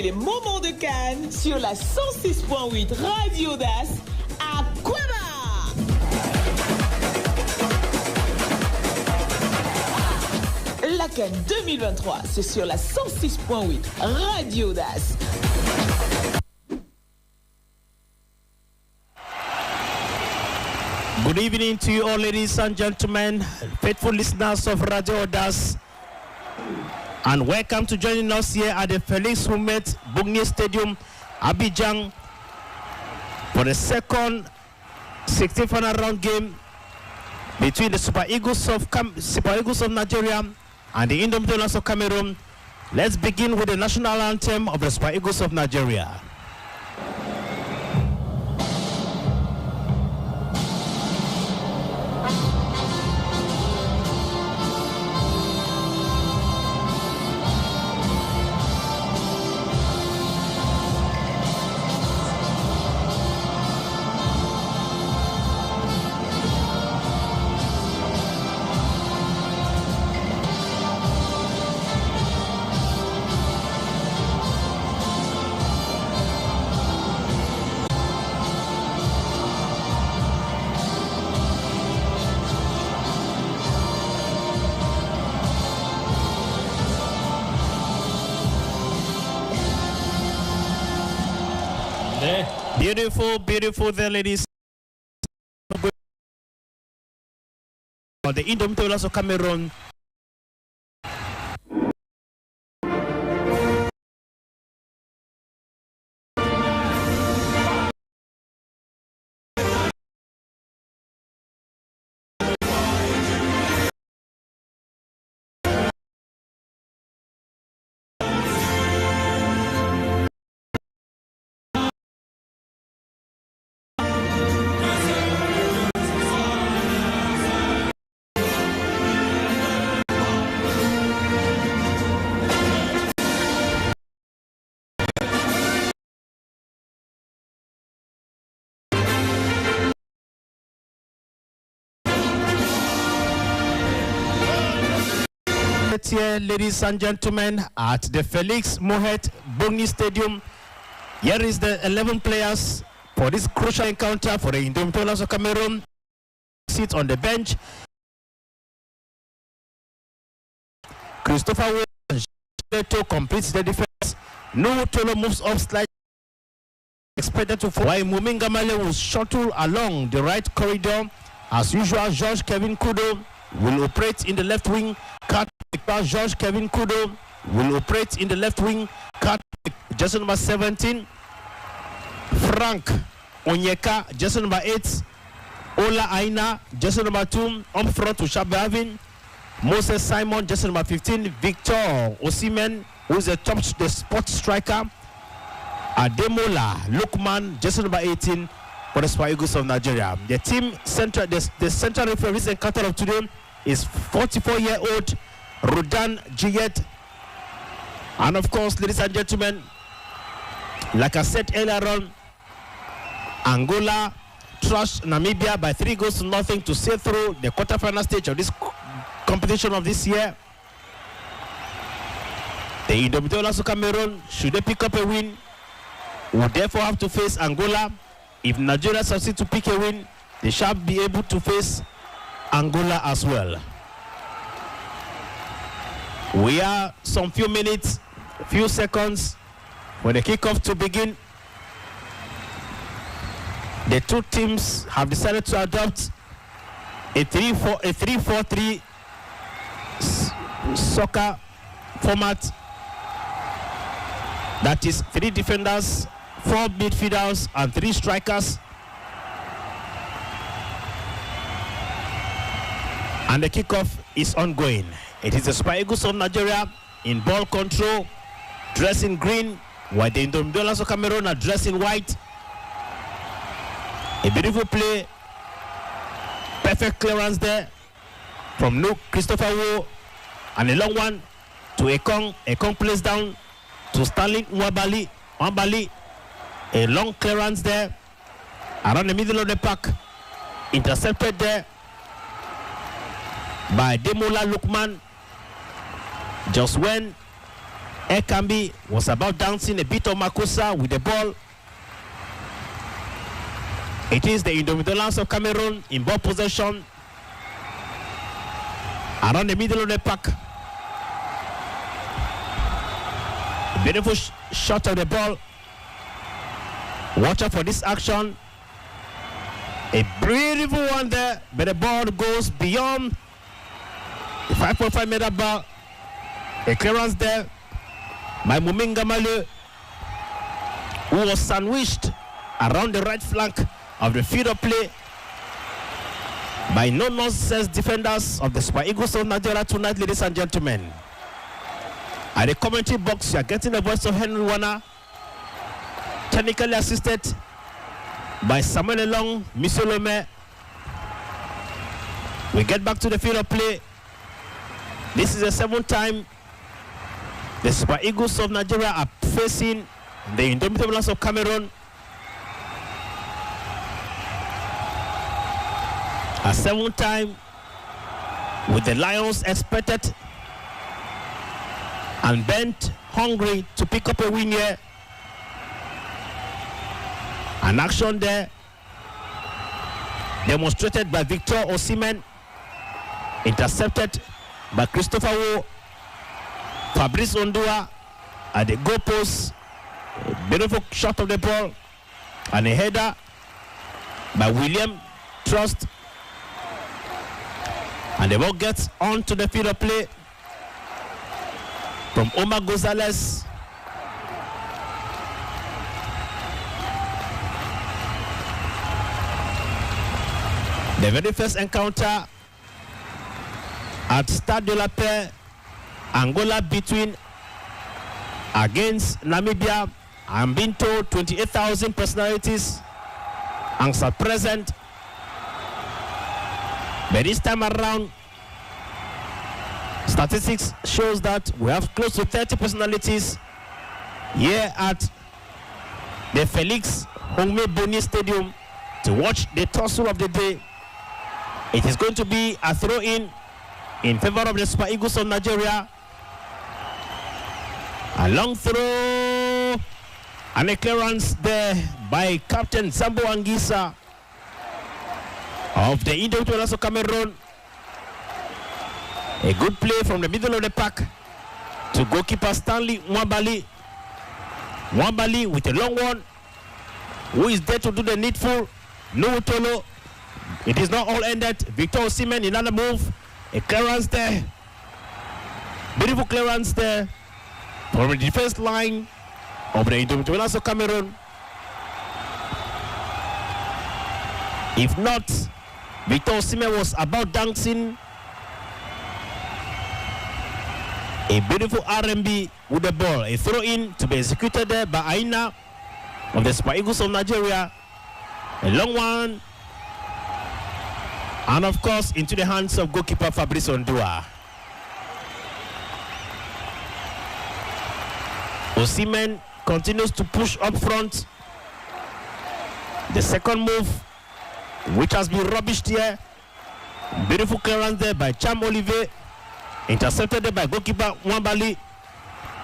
Les moments de Cannes sur la 106.8 Radio AUDACE à Kwaba. La Cannes 2023, c'est sur la 106.8 Radio AUDACE. Good evening to you all, ladies and gentlemen, faithful listeners of Radio AUDACE. And welcome to joining us here at the Felix Houmet Bougnier Stadium, Abidjan, for the second 16th final round game between the Super Eagles of Nigeria and the Indomitables of Cameroon. Let's begin with the national anthem of the Super Eagles of Nigeria. Beautiful, beautiful there, ladies. The Indomitables of Cameroon. Here, ladies and gentlemen, at the Felix Houmet Bougnier Stadium. Here is the 11 players for this crucial encounter for the Indomitables of Cameroon. Sit on the bench. Christopher Leto completes the defense. No Tolo moves up slightly. Expected to fall. While Muminga Male will shuttle along the right corridor. As usual, George Kevin Kudo will operate in the left wing. George Kevin Kudo will operate in the left wing. Jersey number 17. Frank Onyeka, jersey number 8. Ola Aina, jersey number 2. Up front to Shabavin. Moses Simon, jersey number 15. Victor Osimhen, who is the spot striker. Ademola Lukman, jersey number 18 for the Super Eagles of Nigeria. The team center, the central referee this encounter of today is 44-year-old Rodan Jiyet. And of course, ladies and gentlemen, like I said earlier on, Angola trashed Namibia by 3-0 to sail through the quarterfinal stage of this competition of this year. The Indomitables of Cameroon, should they pick up a win, will therefore have to face Angola. If Nigeria succeeds to pick a win, they shall be able to face Angola as well. We are some few minutes, few seconds for the kickoff to begin. The two teams have decided to adopt a 3-4-3 soccer format. That is 3 defenders, 4 midfielders, and 3 strikers. And the kickoff is ongoing. It is the Super Eagles of Nigeria in ball control, dressed in green, while the Indomitable of Cameroon are dressed in white. A beautiful play. Perfect clearance there from Nuke, Christopher Wu, and a long one to Ekong. Ekong plays down to Stanley Nwabali. Nwabali, a long clearance there around the middle of the park. Intercepted there by Demola Lukman. Just when Ekambi was about dancing a bit of Makosa with the ball, it is the Indomitable of Cameroon in ball possession around the middle of the park. Beautiful shot of the ball. Watch out for this action. A beautiful one there, but the ball goes beyond the 5.5 meter bar. A clearance there by Muminga Malu, who was sandwiched around the right flank of the field of play by no-nonsense defenders of the Super Eagles of Nigeria tonight, ladies and gentlemen. At the commentary box, you are getting the voice of Henry Wana, technically assisted by Samuel Elong, Monsieur Lome. We get back to the field of play. This is the seventh time the Super Eagles of Nigeria are facing the Indomitable of Cameroon. A seventh time with the Lions expected and bent, hungry to pick up a win here. An action there demonstrated by Victor Osimhen, intercepted by Christopher Wu. Fabrice Ondua at the goal post. A beautiful shot of the ball and a header by William Trust. And the ball gets onto the field of play from Omar Gonzalez. The very first encounter at Stade de la Paix, Angola between against Namibia. I'm being told 28,000 personalities are present. But this time around, statistics shows that we have close to 30 personalities here at the Felix Hongme Boni Stadium to watch the tussle of the day. It is going to be a throw-in favor of the Super Eagles of Nigeria. A long throw and a clearance there by Captain Zambo Anguissa of the Indomitable of Cameroon. A good play from the middle of the park to goalkeeper Stanley Nwabali. Nwabali with a long one, who is there to do the needful. No Tolo. It is not all ended. Victor Osimhen, another move. A clearance there. Beautiful clearance there from the defense line of the Indomitable of Cameroon. If not, Victor Osimhen was about dancing a beautiful R&B with the ball. A throw-in to be executed there by Aina of the Super Eagles of Nigeria. A long one. And of course, into the hands of goalkeeper Fabrice Ondua. Osimhen continues to push up front. The second move, which has been rubbished here. Beautiful clearance there by Cham Olivier. Intercepted there by goalkeeper Nwabali.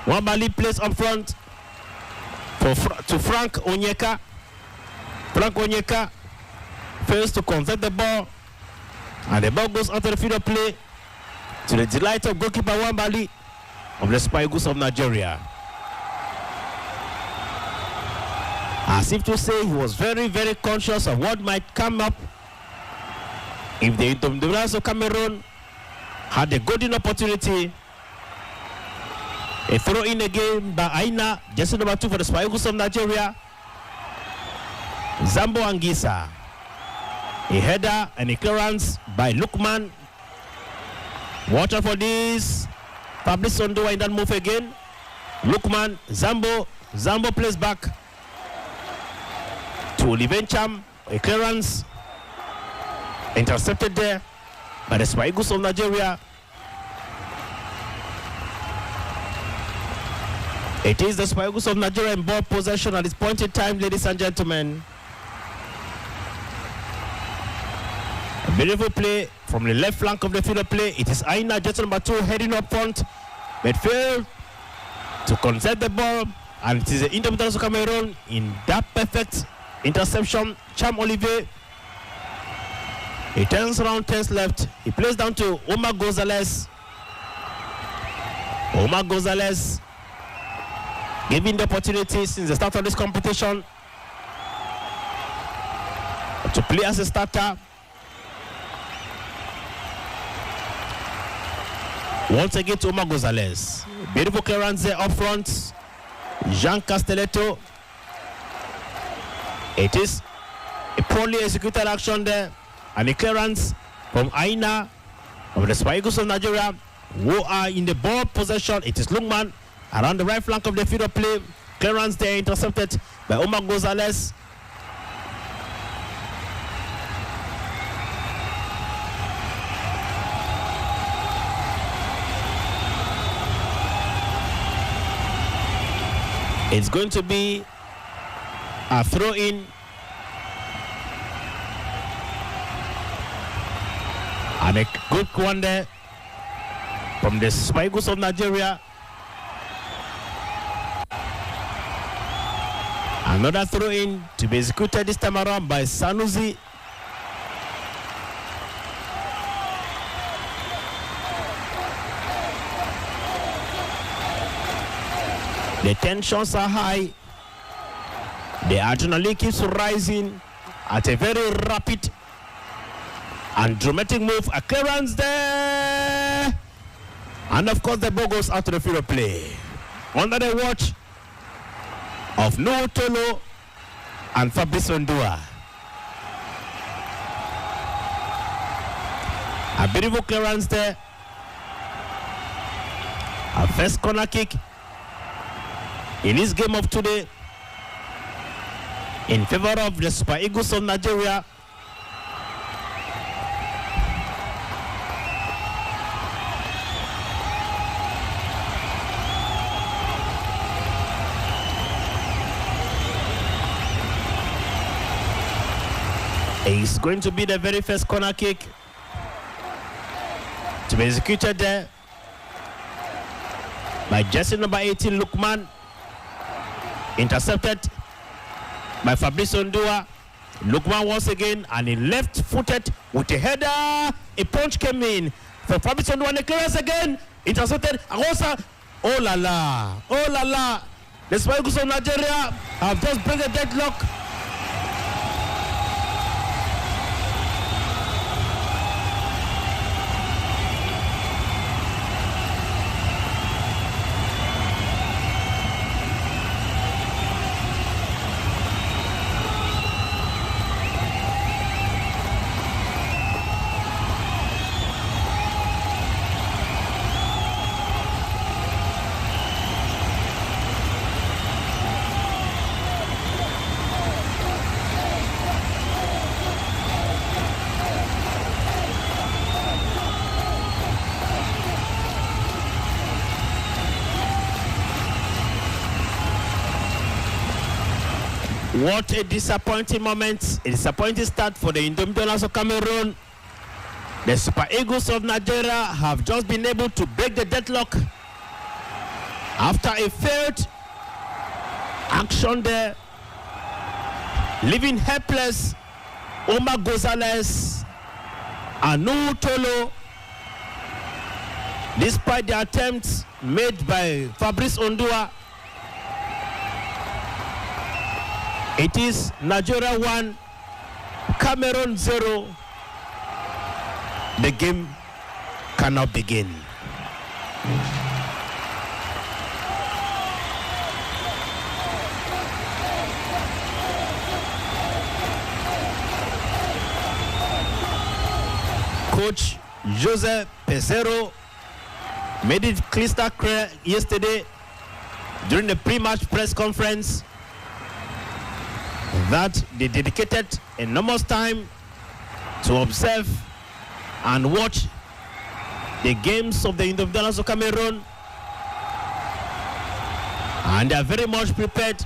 Nwabali plays up front to Frank Onyeka. Frank Onyeka fails to convert the ball. And the ball goes onto the field of play to the delight of goalkeeper Nwabali of the Super Eagles of Nigeria. As if to say he was very, very conscious of what might come up if the Indomitable of Cameroon had a golden opportunity. A throw in again by Aina, jersey number 2 for the Super Eagles of Nigeria. Zambo Anguissa. A header and a clearance by Lukman. Watch out for this. Fabrice Ondua in that move again. Lukman, Zambo, Zambo plays back to Olivencham. A clearance intercepted there by the Super Eagles of Nigeria. It is the Super Eagles of Nigeria in ball possession at this point in time, ladies and gentlemen. A beautiful play from the left flank of the field of play. It is Aina, just number 2, heading up front, but failed to conserve the ball, and it is the Indomitable of Cameroon in that perfect interception. Cham Olivier, he turns around, turns left, he plays down to Omar Gonzalez. Omar Gonzalez given the opportunity since the start of this competition to play as a starter. Once again to Omar Gonzalez. Beautiful clearance there up front. Jean Castelletto. It is a poorly executed action there. And a clearance from Aina of the Super Eagles of Nigeria, who are in the ball possession. It is Lungman around the right flank of the field of play. Clearance there intercepted by Omar Gonzalez. It's going to be a throw-in. And a good one there from the Super Eagles of Nigeria. Another throw-in to be executed this time around by Sanusi. The tensions are high. The adrenaline keeps rising at a very rapid and dramatic move. A clearance there. And of course the ball goes out to the field of play. Under the watch of Noah Tolo and Fabrice Ondua. A beautiful clearance there. A first corner kick in this game of today in favor of the Super Eagles of Nigeria. It's going to be the very first corner kick to be executed there by jersey number 18, Lukman. Intercepted by Fabrice Ondua. Lukman once again, and he left-footed with a header. A punch came in for Fabrice Ondua, and the clearance again. Intercepted. Agosa. Oh la la. Oh la la. The Super Eagles of Nigeria have just break the deadlock. What a disappointing moment, a disappointing start for the Indomitables of Cameroon. The Super Eagles of Nigeria have just been able to break the deadlock after a failed action there, leaving helpless Omar Gonzalez and Noah Tolo, despite the attempts made by Fabrice Ondua. It is Nigeria 1, Cameroon 0. The game cannot begin. Coach Jose Pesero made it crystal clear yesterday during the pre-match press conference that they dedicated enormous time to observe and watch the games of the Individuals of Cameroon, and they are very much prepared.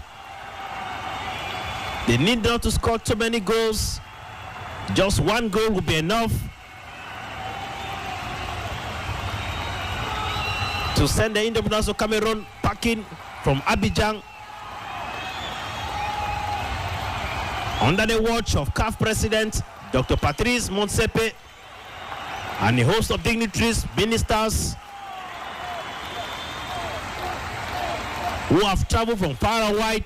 They need not to score too many goals. Just one goal will be enough to send the Individuals of Cameroon packing from Abidjan under the watch of CAF President Dr. Patrice Motsepe and a host of dignitaries, ministers who have traveled from far and wide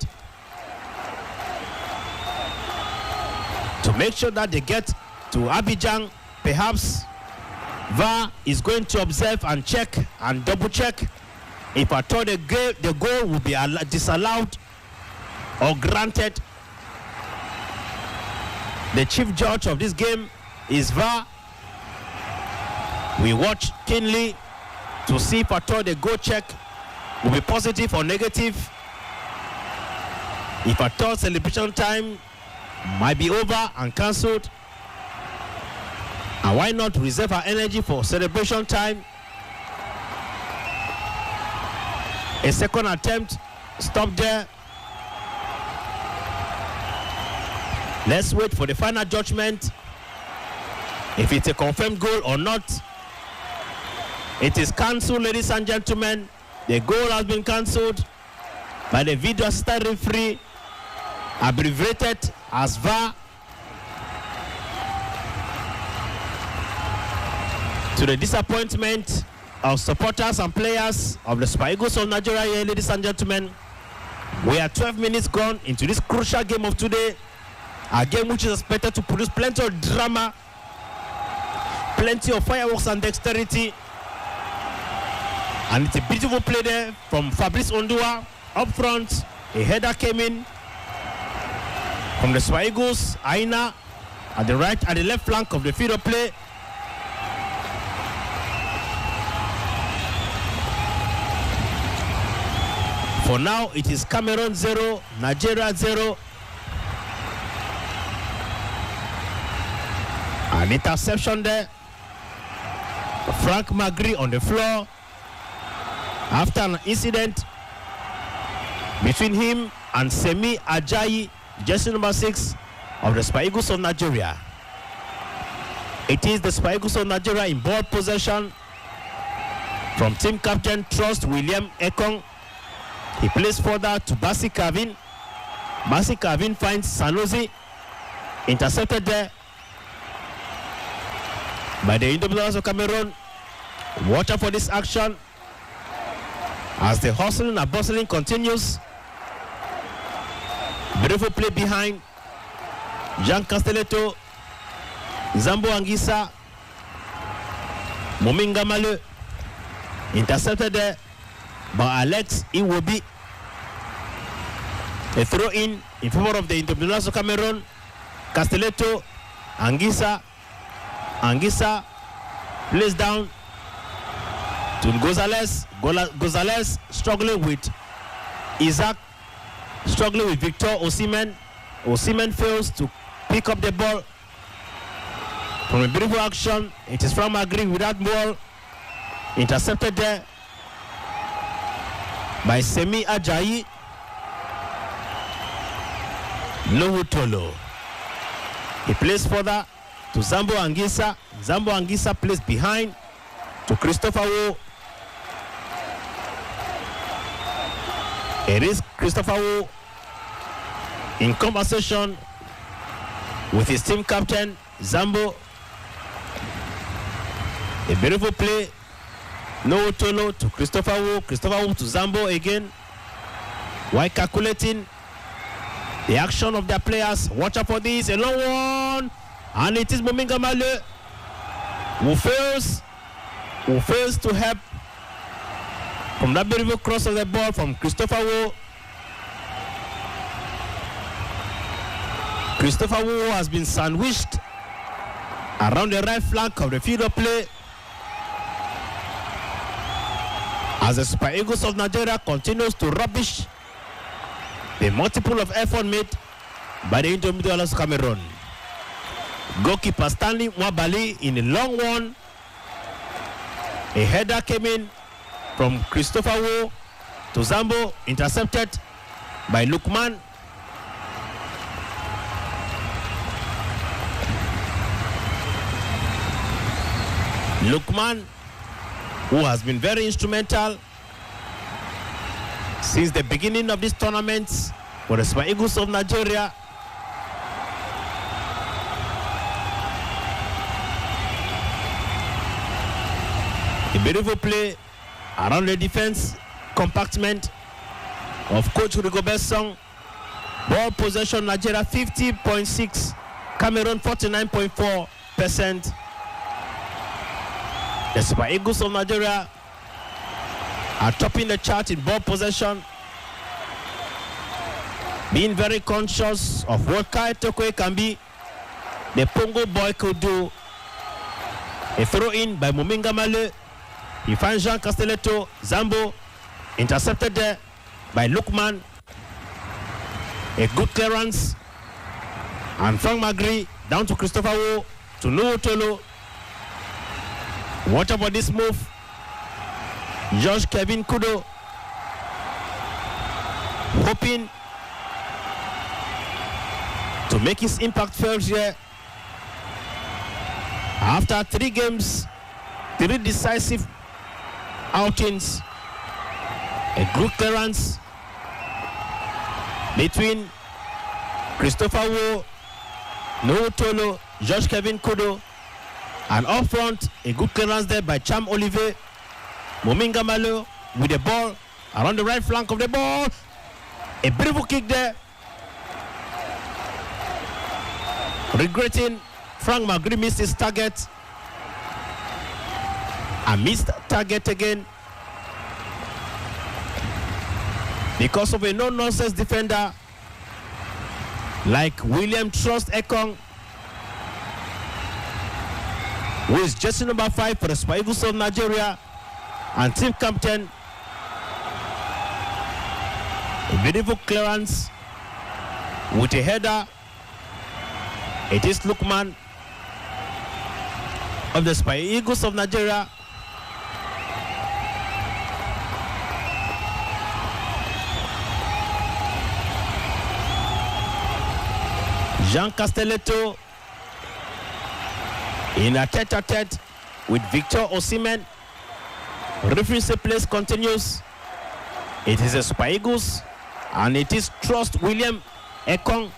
to make sure that they get to Abidjan. Perhaps VAR is going to observe and check and double check if at all the goal will be disallowed or granted. The chief judge of this game is VAR. We watch keenly to see if at all the goal check will be positive or negative. If at all celebration time might be over and cancelled, and why not reserve our energy for celebration time? A second attempt, stop there. Let's wait for the final judgment. If it's a confirmed goal or not. It is cancelled, ladies and gentlemen. The goal has been cancelled by the video assistant referee, abbreviated as VAR. To the disappointment of supporters and players of the Super Eagles of Nigeria here, ladies and gentlemen, we are 12 minutes gone into this crucial game of today. A game which is expected to produce plenty of drama, plenty of fireworks and dexterity. And it's a beautiful play there from Fabrice Ondua up front. A header came in from the Super Eagles. Aina at the left flank of the field of play. For now, it is Cameroon 0, Nigeria 0. An interception there. Frank Magri on the floor after an incident between him and Semi Ajayi, jersey number 6 of the Super Eagles of Nigeria. It is the Super Eagles of Nigeria in ball possession from team captain Trust William Ekong. He plays further to Basi Kavin. Basi Kavin finds Sanusi, intercepted there by the Individuals of Cameroon. Watch out for this action as the hustling and bustling continues. Beautiful play behind. Jean Castelletto, Zambo Anguissa, Mominga Maleu, intercepted there by Alex Iwobi. A throw in favor of the Individuals of Cameroon. Castelletto, Anguissa plays down to Gonzalez. Gonzalez struggling with Isaac, struggling with Victor Osimhen. Osimhen fails to pick up the ball from a beautiful action. It is from Agri with that ball, intercepted there by Semi Ajayi. Lohutolo. He plays further to Zambo Anguissa. Zambo Anguissa plays behind to Christopher Wu. It is Christopher Wu in conversation with his team captain Zambo. A beautiful play. No Tolo to Christopher Wu. Christopher Wu to Zambo again. While calculating the action of their players. Watch out for this. A long one. And it is Mominga Maleu who fails to help from that beautiful cross of the ball from Christopher Wu. Christopher Wu has been sandwiched around the right flank of the field of play as the Super Eagles of Nigeria continues to rubbish the multiple of effort made by the Indomitable Cameroon. Goalkeeper Stanley Mwabali in a long one. A header came in from Christopher Wo to Zambo, intercepted by Lukman. Lukman, who has been very instrumental since the beginning of this tournament for the Super Eagles of Nigeria. A beautiful play around the defense compartment of Coach Rigobert Song. Ball possession Nigeria 50.6, Cameroon 49.4%. The Super Eagles of Nigeria are topping the chart in ball possession, being very conscious of what Kai Tokwe can be. The Pongo boy could do. A throw in by Muminga Male. He finds Jean Castelletto. Zambo intercepted there by Lukman. A good clearance. And Frank Magri down to Christopher Wo to Nuotolo. What about this move? Josh Kevin Kudo hoping to make his impact felt here. After 3 games, 3 decisive outings, a good clearance between Christopher Wo, Nuotolo, Josh Kevin Kudo, and up front, a good clearance there by Cham Olivier. Muminga Malo with the ball around the right flank of the ball. A beautiful kick there. Regretting Frank Magri missed his target. A missed target again because of a no-nonsense defender like William Trust Ekong, who is jersey number 5 for the Super Eagles of Nigeria and team captain. A beautiful clearance with a header. It is Lukman of the Super Eagles of Nigeria. Jean Castelletto in a tete-a-tete with Victor Osimhen. Referee place continues. It is a Super Eagles and it is Trust William Ekong.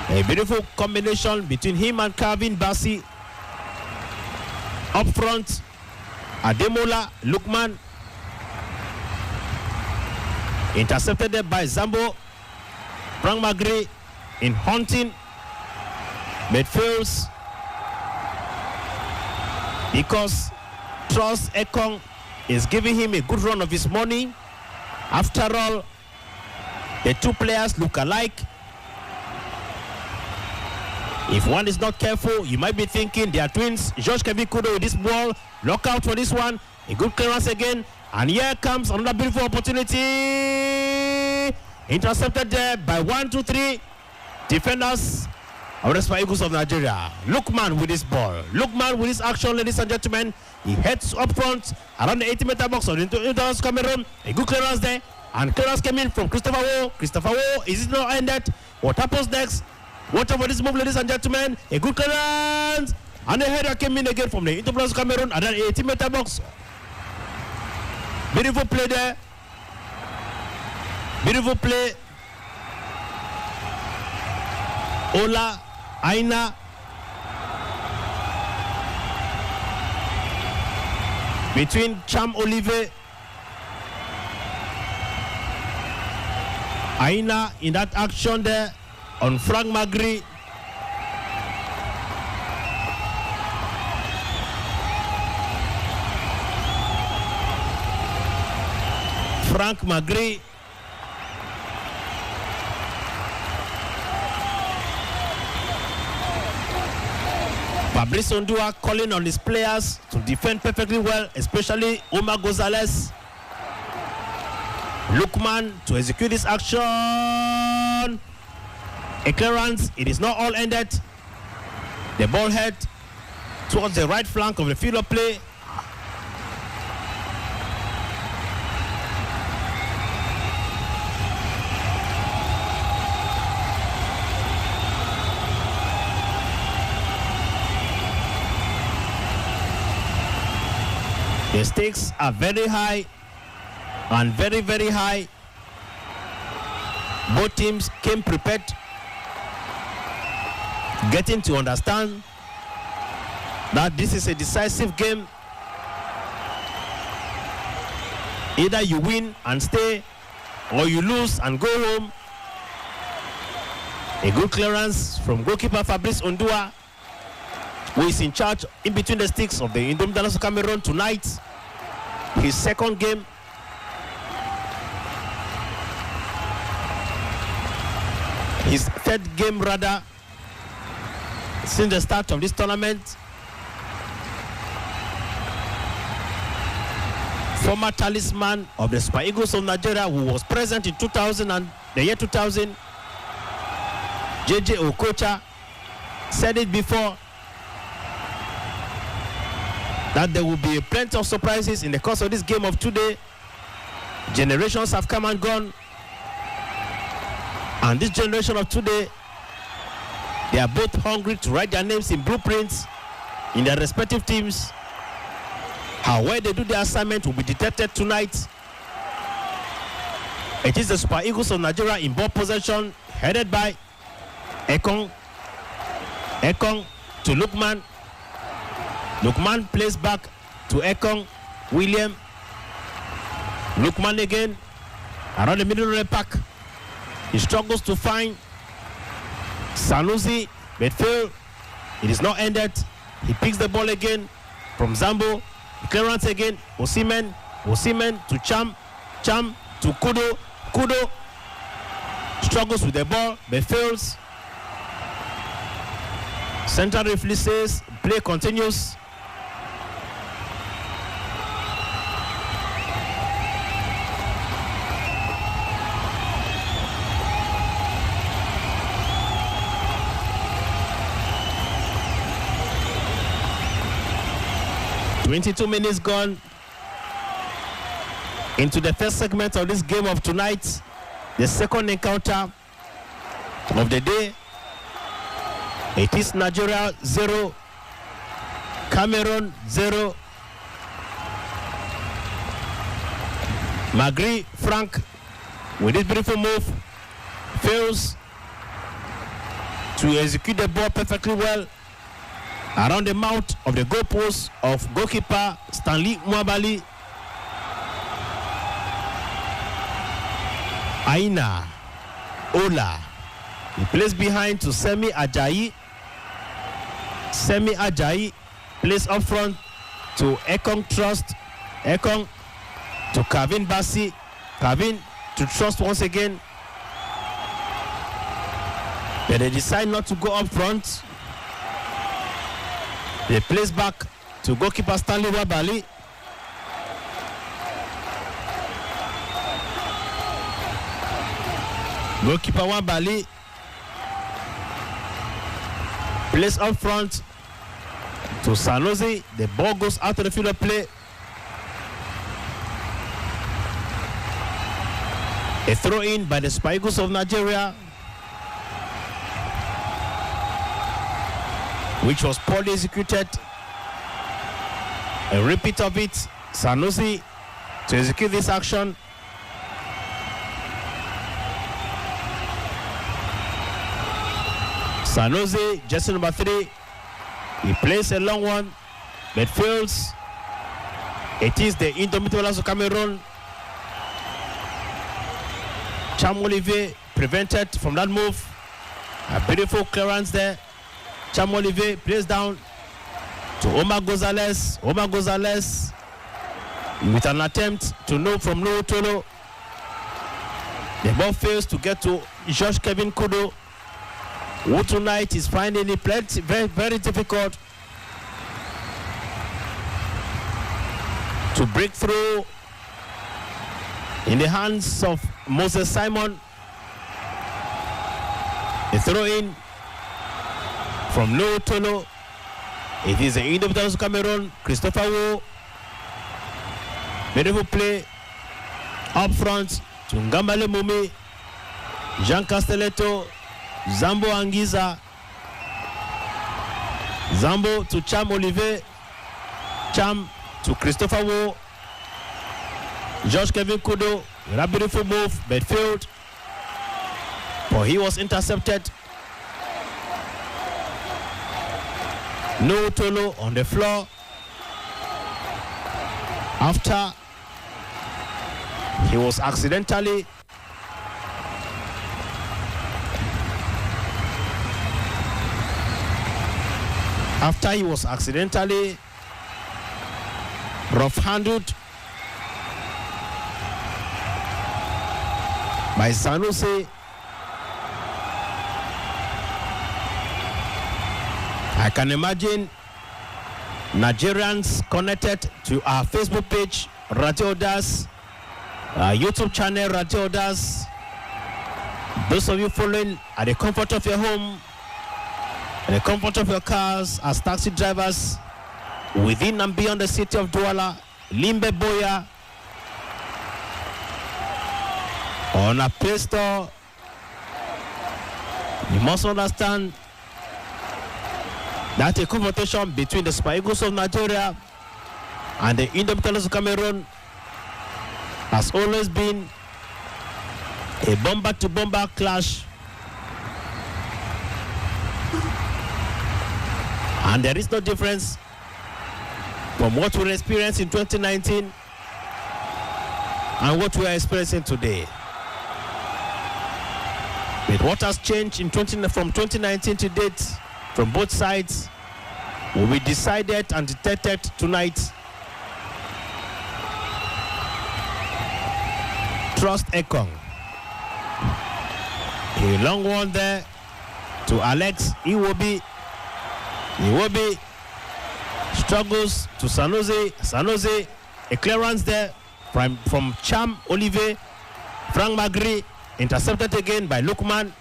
A beautiful combination between him and Calvin Bassi. Up front, Ademola Lukman. Intercepted there by Zambo. Frank Magri in hunting midfields because Trust Ekong is giving him a good run of his money. After all, the 2 players look alike. If one is not careful, you might be thinking they are twins. Josh Kevin Kudo with this ball. Look out for this one. A good clearance again. And here comes another beautiful opportunity. Intercepted there by 1, 2, 3 defenders of the Super Eagles of Nigeria. Lukman with this ball. Lukman with this action, ladies and gentlemen. He heads up front around the 80-meter box of the Cameroon. A good clearance there. And clearance came in from Christopher Wo. Christopher Wo, is it not ended? What happens next? Watch over this move, ladies and gentlemen. A good clearance. And the header came in again from the Indomitable Cameroon at the 80-meter box. Beautiful play there. Beautiful play. Ola Aina between Cham Olivier. Aina in that action there on Frank Magri. Frank Magri Fabrice Ondua calling on his players to defend perfectly well, especially Omar Gonzalez. Lukman to execute this action. A clearance. It is not all ended. The ball head towards the right flank of the field of play. The stakes are very high and very, very high. Both teams came prepared, getting to understand that this is a decisive game. Either you win and stay, or you lose and go home. A good clearance from goalkeeper Fabrice Ondua, who is in charge in between the sticks of the Indomitables of Cameroon tonight. His second game. His third game rather since the start of this tournament. Former talisman of the Super Eagles of Nigeria, who was present in 2000 and the year 2000, JJ Okocha, said it before that there will be plenty of surprises in the course of this game of today. Generations have come and gone, and this generation of today, they are both hungry to write their names in blueprints in their respective teams. How well they do their assignment will be detected tonight. It is the Super Eagles of Nigeria in ball possession, headed by Ekong. Ekong to Lukman. Lukman plays back to Ekong. William. Lukman again. Around the middle of the pack. He struggles to find Sanusi. Midfield. It is not ended. He picks the ball again from Zambo. Clearance again. Osimhen. Osimhen to Cham. Cham to Kudo. Kudo struggles with the ball but fails. Central referee says play continues. "22 minutes gone into the first segment of this game of tonight, the second encounter of the day. It is Nigeria 0, Cameroon 0. Magri Frank with this beautiful move fails to execute the ball perfectly well around the mouth of the goalpost of goalkeeper Stanley Mwabali. Aina Ola, he plays behind to Semi Ajayi. Semi Ajayi plays up front to Ekong Trust. Ekong to Kavin Bassi. Kavin to Trust once again. But they decide not to go up front. They plays back to goalkeeper Stanley Wabali. Goalkeeper Wabali plays up front to Sanosi. The ball goes out of the field of play. A throw in by the Super Eagles of Nigeria, which was poorly executed. A repeat of it. Sanosi to execute this action. Sanosi, jersey number 3. He plays a long one, but fails. It is the Indomitables of Cameroon. Cham Olivier prevented from that move. A beautiful clearance there. Cham Olivier plays down to Omar Gonzalez. Omar Gonzalez with an attempt to know from Nuhu Tolo. The ball fails to get to George Kevin Kudo, who tonight is finding it very, very difficult to break through in the hands of Moses Simon. A throw in from No Tolo. It is the Indomitable Cameroon. Christopher Wu. Beautiful play up front to Ngambale Mumi, Jean Castelletto, Zambo Anguissa, Zambo to Cham Olivier, Cham to Christopher Wu, George Kevin Kudo. A beautiful move, but failed. But he was intercepted. No Tolo on the floor after he was accidentally rough-handled by Sanusi. I can imagine Nigerians connected to our Facebook page, Radio AUDACE, our YouTube channel, Radio AUDACE. Those of you following at the comfort of your home, at the comfort of your cars as taxi drivers within and beyond the city of Douala, Limbe Boya, on a Play Store, you must understand that a confrontation between the Super Eagles of Nigeria and the Indomitable of Cameroon has always been a bomber-to-bomber clash, and there is no difference from what we experienced in 2019 and what we are experiencing today. But what has changed from 2019 to date from both sides will be decided and detected tonight. Trust AUCUN. A long one there to Alex Iwobi. Iwobi struggles to Sanusi. Sanusi, a clearance there from Cham Olivier. Frank Magri intercepted again by Lukman.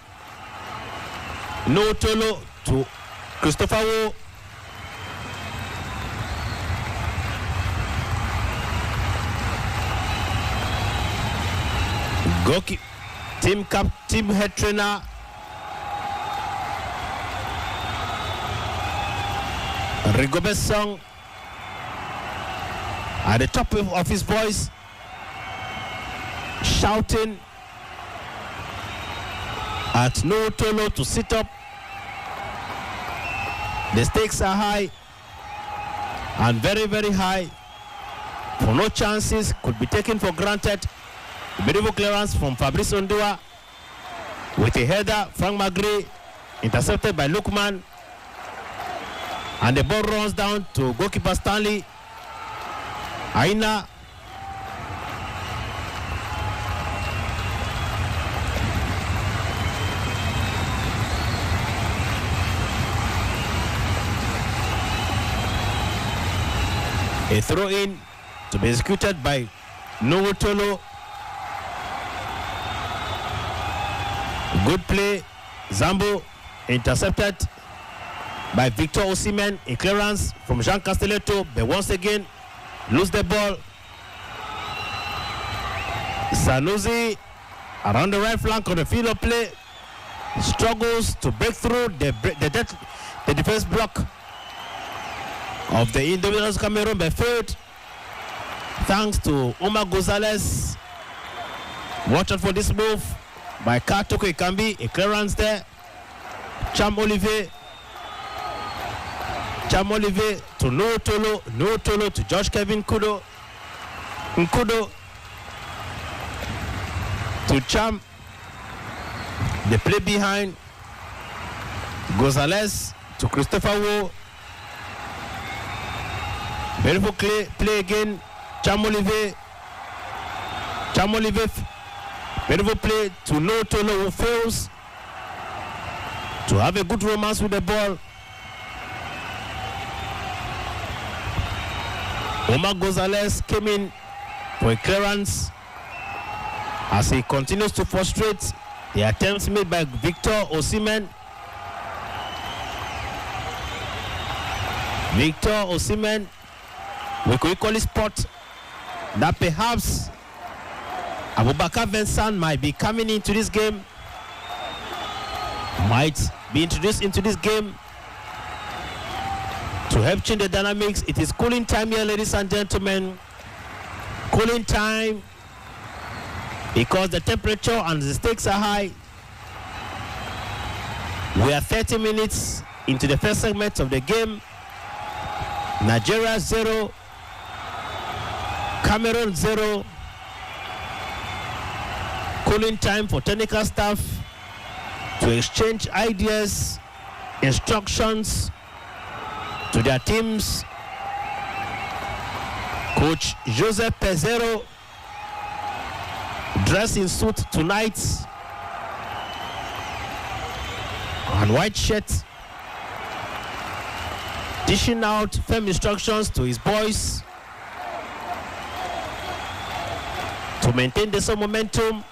No Tolo to Christopher Wu. Team head trainer Rigobert Song at the top of his voice, shouting at No Tolo to sit up. The stakes are high and very, very high. For no chances could be taken for granted. Beautiful clearance from Fabrice Ondua with a header. Frank Magri intercepted by Lukman, and the ball runs down to goalkeeper Stanley Aina. A throw in to be executed by No Tolo. Good play. Zambo intercepted by Victor Osimhen. A clearance from Jean Castelletto, but once again lose the ball. Sanusi around the right flank on the field of play struggles to break through the defense block of the Indomitable Cameroon, but failed thanks to Omar Gonzalez. Watch out for this move by Katoko Ikambi. A clearance there. Cham Olivier to No Tolo to Josh Kevin Kudo. Nkudo to Cham. The play behind. Gonzalez to Christopher Wu. Beautiful play again. Cham Olivier. Beautiful play to No Tolo, who fails to have a good romance with the ball. Omar Gonzalez came in for a clearance as he continues to frustrate the attempts made by Victor Osimhen. Victor Osimhen, we could equally spot that perhaps Abubakar Vincent might be coming into this game, might be introduced into this game to help change the dynamics. It is cooling time here, ladies and gentlemen. Cooling time because the temperature and the stakes are high. We are 30 minutes into the first segment of the game. Nigeria 0, Cameroun 0. Cooling time for technical staff to exchange ideas, instructions to their teams. Coach Joseph Pezero, dressed in suit tonight and white shirt, dishing out firm instructions to his boys to maintain the same momentum.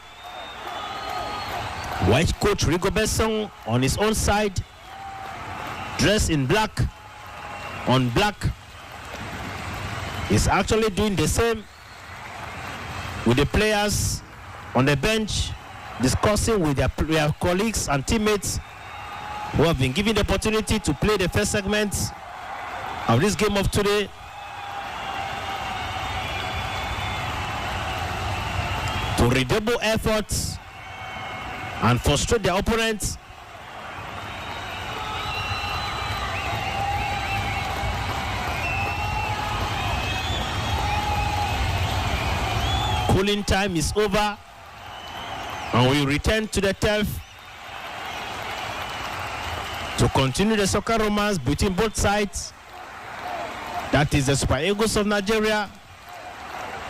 White coach Rigobert Song on his own side, dressed in black on black, is actually doing the same with the players on the bench, discussing with their colleagues and teammates who have been given the opportunity to play the first segment of this game of today. To redouble efforts and frustrate their opponents. Cooling time is over and we return to the turf to continue the soccer romance between both sides. That is the Super Eagles of Nigeria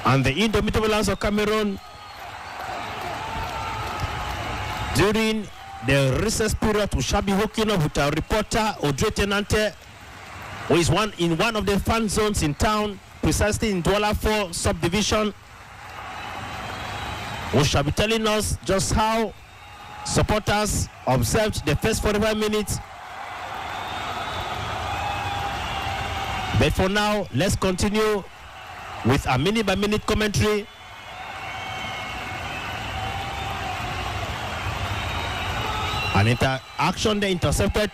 and the Indomitable Lions of Cameroon. During the recess period, we shall be hooking up with our reporter Audrey Tenante, who is in one of the fan zones in town, precisely in Douala 4 subdivision, who shall be telling us just how supporters observed the first 45 minutes. But for now, let's continue with a minute-by-minute commentary. An interaction there intercepted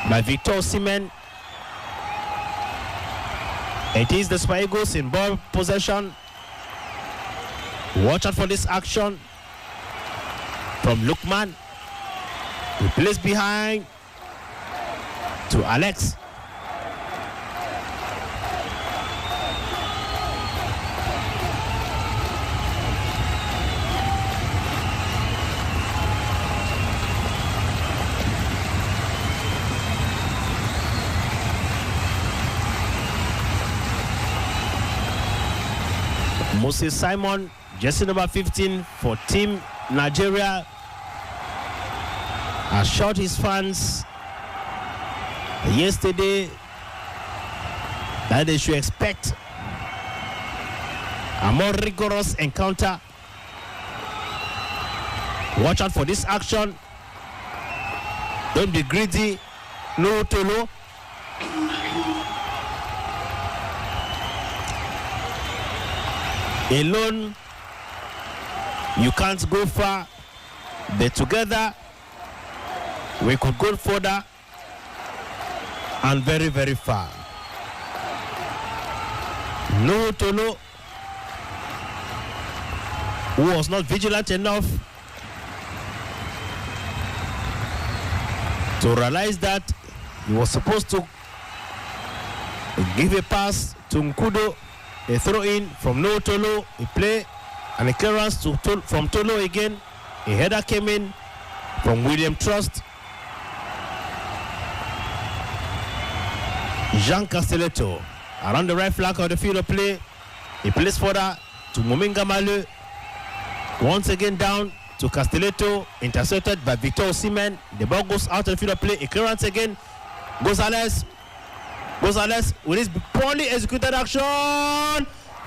by Victor Osimhen. It is the Super Eagles in ball possession. Watch out for this action from Lukman. He plays behind to Alex. Moses Simon, jersey number 15 for Team Nigeria, assured his fans yesterday that they should expect a more rigorous encounter. Watch out for this action. Don't be greedy. No Tolo. Alone, you can't go far, but together, we could go further and very, very far. No Tolo, who was not vigilant enough to realize that he was supposed to give a pass to Nkudo. A throw in from No Tolo, a play and a clearance from Tolo again. A header came in from William Trust. Jean Castelletto around the right flank of the field of play. He plays further to Muminga Malu. Once again down to Castelletto, intercepted by Victor Osimhen. The ball goes out of the field of play. A clearance again. Gonzalez Gonzalez with his poorly executed action.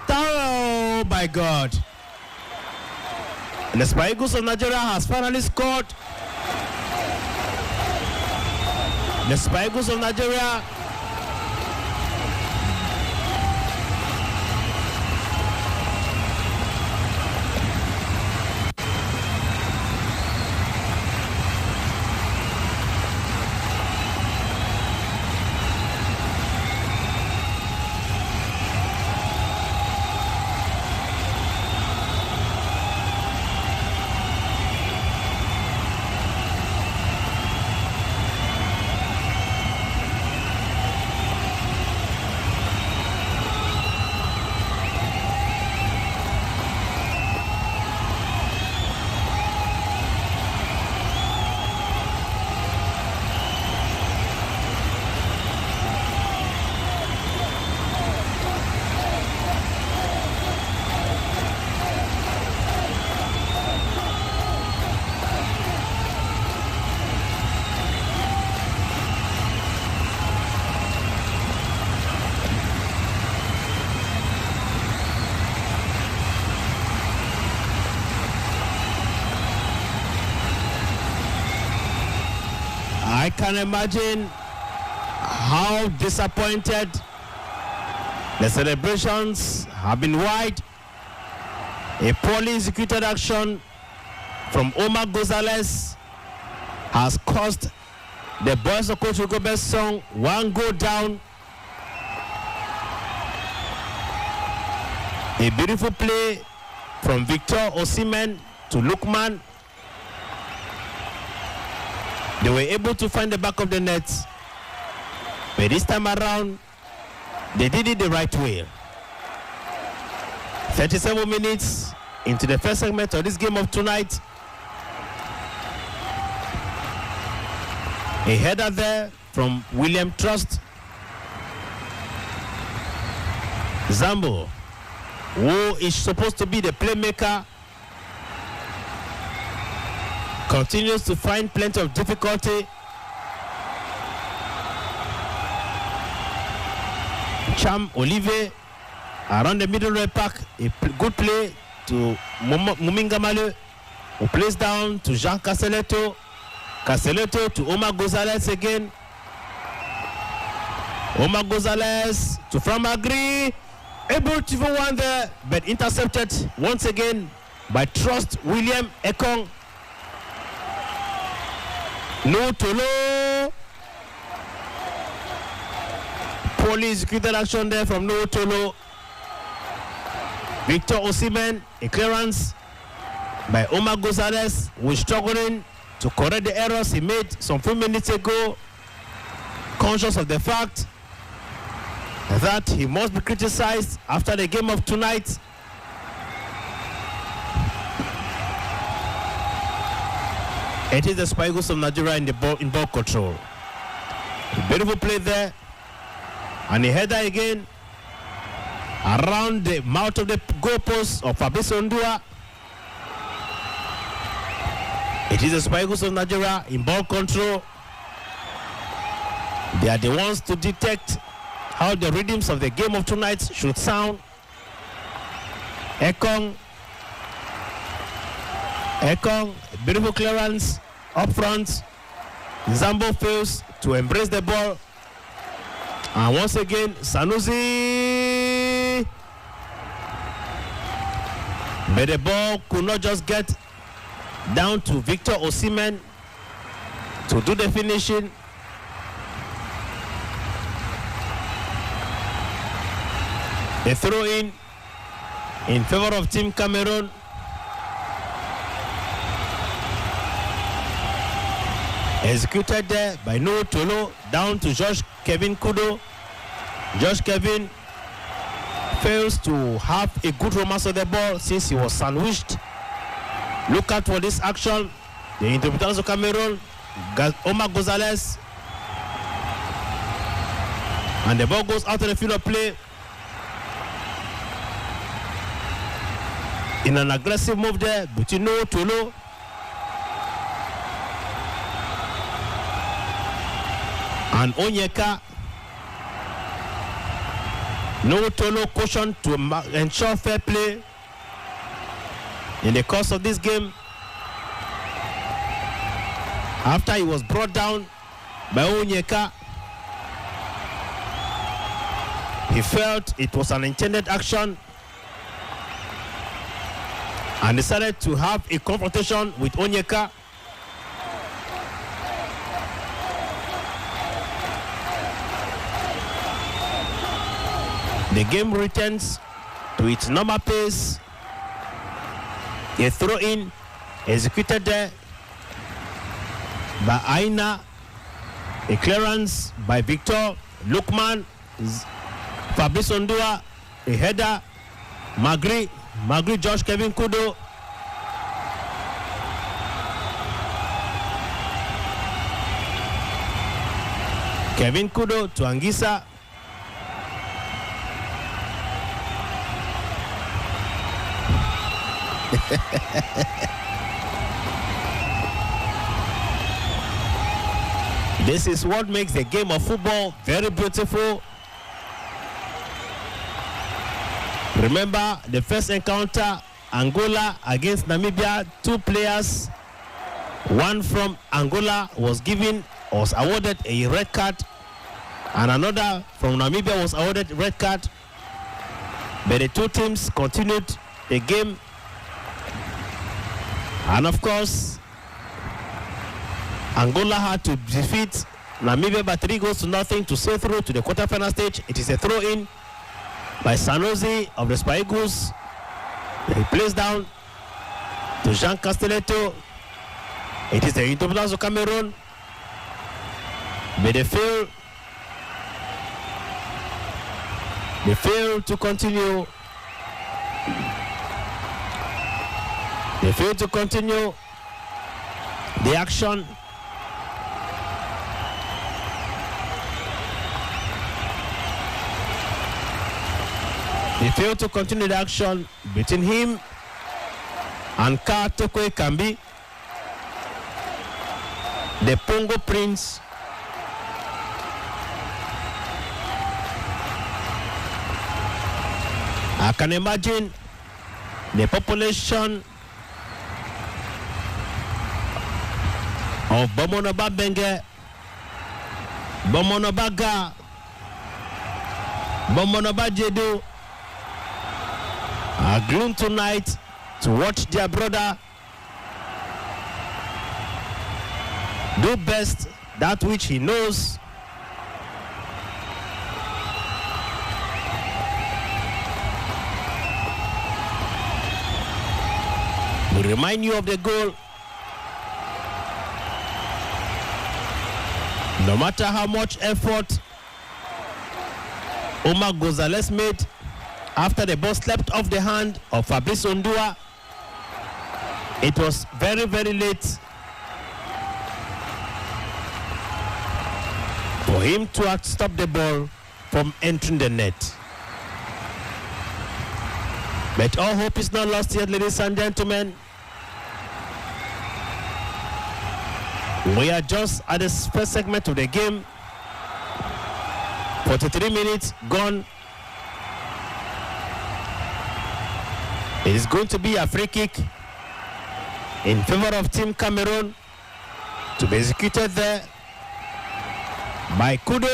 Oh my God. And the Super Eagles of Nigeria has finally scored. The Super Eagles of Nigeria I can imagine how disappointed the celebrations have been wide. A poorly executed action from Omar Gonzalez has cost the boys of Coach Gobe's song one goal down. A beautiful play from Victor Osimhen to Lookman. They were able to find the back of the net, but this time around, they did it the right way. 37 minutes into the first segment of this game of tonight. A header there from William Trust. Zambo, who is supposed to be the playmaker, continues to find plenty of difficulty. Cham Olivier around the middle red pack, a good play to Mumingamale, who plays down to Jean Castelletto. Castelletto to Omar Gonzalez again. Omar Gonzalez to Framagri, able to even one there, but intercepted once again by Trust William Ekong. No Tolo. Poorly executed action there from No Tolo. Victor Osimhen, a clearance by Omar Gonzalez, who is struggling to correct the errors he made some few minutes ago, conscious of the fact that he must be criticized after the game of tonight. It is the Super Eagles of Nigeria in ball control. A beautiful play there. And a header again around the mouth of the goalpost of Fabrice Ondua. It is the Super Eagles of Nigeria in ball control. They are the ones to detect how the rhythms of the game of tonight should sound. Ekong, beautiful clearance up front. Zambo fails to embrace the ball. And once again, Sanusi. But the ball could not just get down to Victor Osimhen to do the finishing. A throw in favor of Team Cameroon. Executed there by No Tolo, down to Josh Kevin Kudo. Josh Kevin fails to have a good romance of the ball since he was sandwiched. Look out for this action. The interpreters of Cameroon, Omar Gonzalez. And the ball goes out of the field of play. In an aggressive move there between No Tolo and Onyeka. No Tolo caution to ensure fair play in the course of this game. After he was brought down by Onyeka, he felt it was an intended action and decided to have a confrontation with Onyeka. The game returns to its normal pace. A throw-in executed there by Aina. A clearance by Victor Lukman. Fabrice Ondua. A header. Magri Josh Kevin Kudo. Kevin Kudo to Angisa. This is what makes the game of football very beautiful. Remember the first encounter, Angola against Namibia, 2 players, one from Angola was awarded a red card, and another from Namibia was awarded a red card. But the 2 teams continued the game. And of course, Angola had to defeat Namibia by 3-0 to sail through to the quarterfinal stage. It is a throw-in by Sanosi of the Super Eagles. He plays down to Jean Castelletto. It is the Indomitable of Cameroon. But they fail to continue. They fail to continue the action. They fail to continue the action between him and Ka Tokwe Kambi, the Pongo Prince. I can imagine the population of Bomonoba Benge, Bomonoba Ga, Bomonoba Jedo are glued tonight to watch their brother do best that which he knows. We remind you of the goal. No matter how much effort Omar Gonzalez made after the ball slipped off the hand of Fabrice Ondua, it was very, very late for him to stop the ball from entering the net. But all hope is not lost yet, ladies and gentlemen. We are just at the first segment of the game. 43 minutes gone. It is going to be a free kick in favor of Team Cameroon to be executed there by Kudo.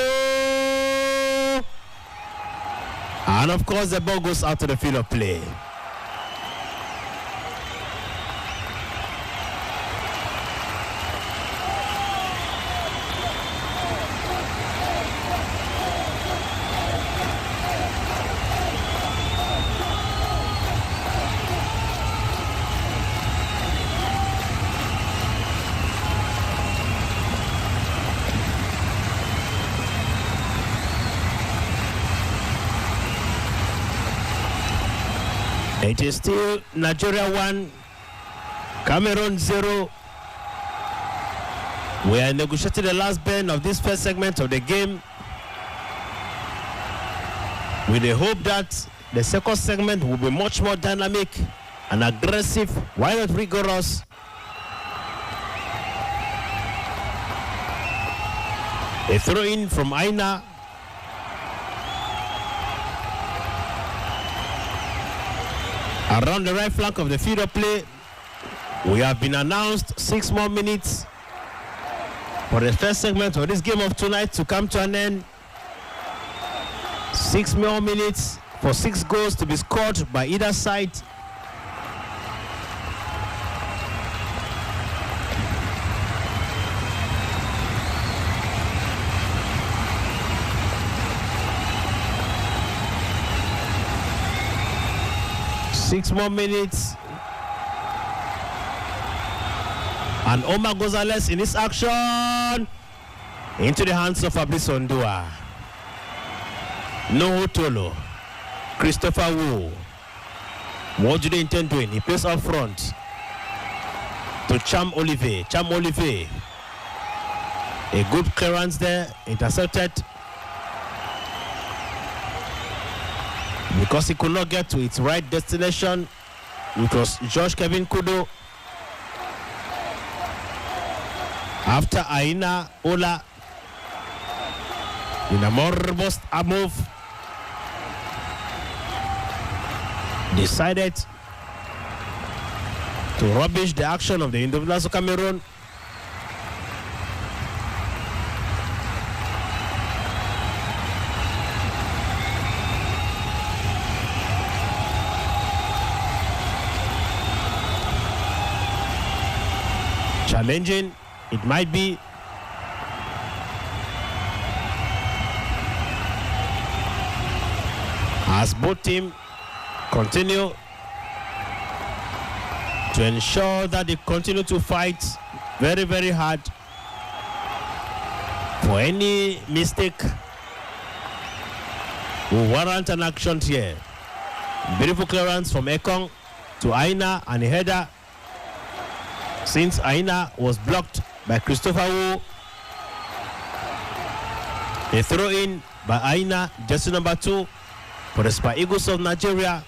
And of course the ball goes out to the field of play. It is still Nigeria 1, Cameroon 0. We are negotiating the last bend of this first segment of the game, with the hope that the second segment will be much more dynamic and aggressive, why not rigorous. A throw in from Aina. Around the right flank of the field of play, we have been announced 6 more minutes for the first segment of this game of tonight to come to an end. 6 more minutes for 6 goals to be scored by either side. Six more minutes. And Omar Gonzalez in this action. Into the hands of Fabrice Ondua. No Tolo. Christopher Wu. What do they intend doing? He plays up front to Cham Olivier. Cham Olivier. A good clearance there. Intercepted. Because he could not get to its right destination, which was George Kevin Kudo. After Aina Ola, in a more robust move, decided to rubbish the action of the individuals of Cameroon. Challenging, it might be. As both teams continue to ensure that they continue to fight very, very hard for any mistake will warrant an action here. Beautiful clearance from Ekong to Aina and a header. Since Aina was blocked by Christopher Wu, a throw in by Aina, jersey number 2 for the Super Eagles of Nigeria.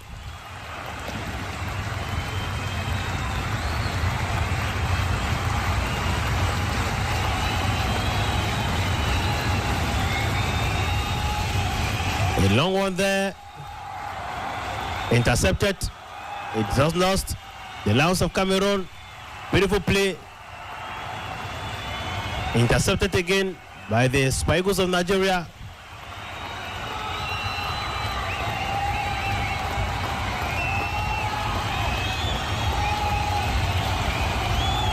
A long one there, intercepted. It just lost. The Lions of Cameroon. Beautiful play. Intercepted again by the Super Eagles of Nigeria.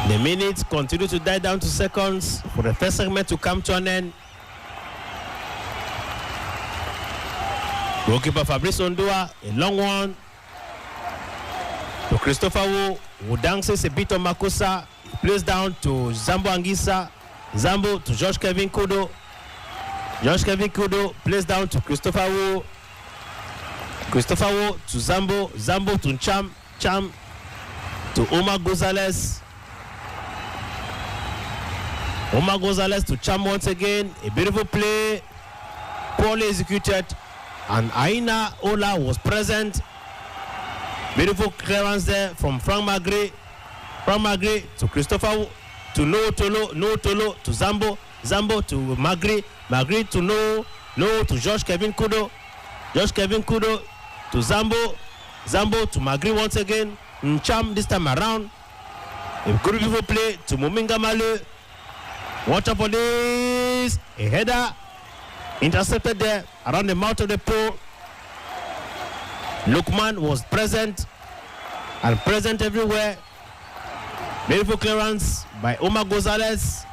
The minutes continue to die down to seconds for the first segment to come to an end. Goalkeeper Fabrice Ondua, a long one to Christopher Wu, who dances a bit on Makosa. He plays down to Zambo Anguissa. Zambo to George Kevin Kudo. George Kevin Kudo plays down to Christopher Wu. Christopher Wu to Zambo. Zambo to Cham. Cham to Omar Gonzalez. Omar Gonzalez to Cham once again. A beautiful play. Poorly executed. And Aina Ola was present. Beautiful clearance there from Frank Magri. Frank Magri to Christopher, to No Tolo, No Tolo to Zambo, Zambo to Magri, Magri to No to George Kevin Kudo, George Kevin Kudo to Zambo, Zambo to Magri once again, Ncham this time around. A good beautiful play to Muminga Malu. Watch out for this. A header intercepted there around the mouth of the pool. Lukman was present and present everywhere. Beautiful clearance by Omar Gonzalez.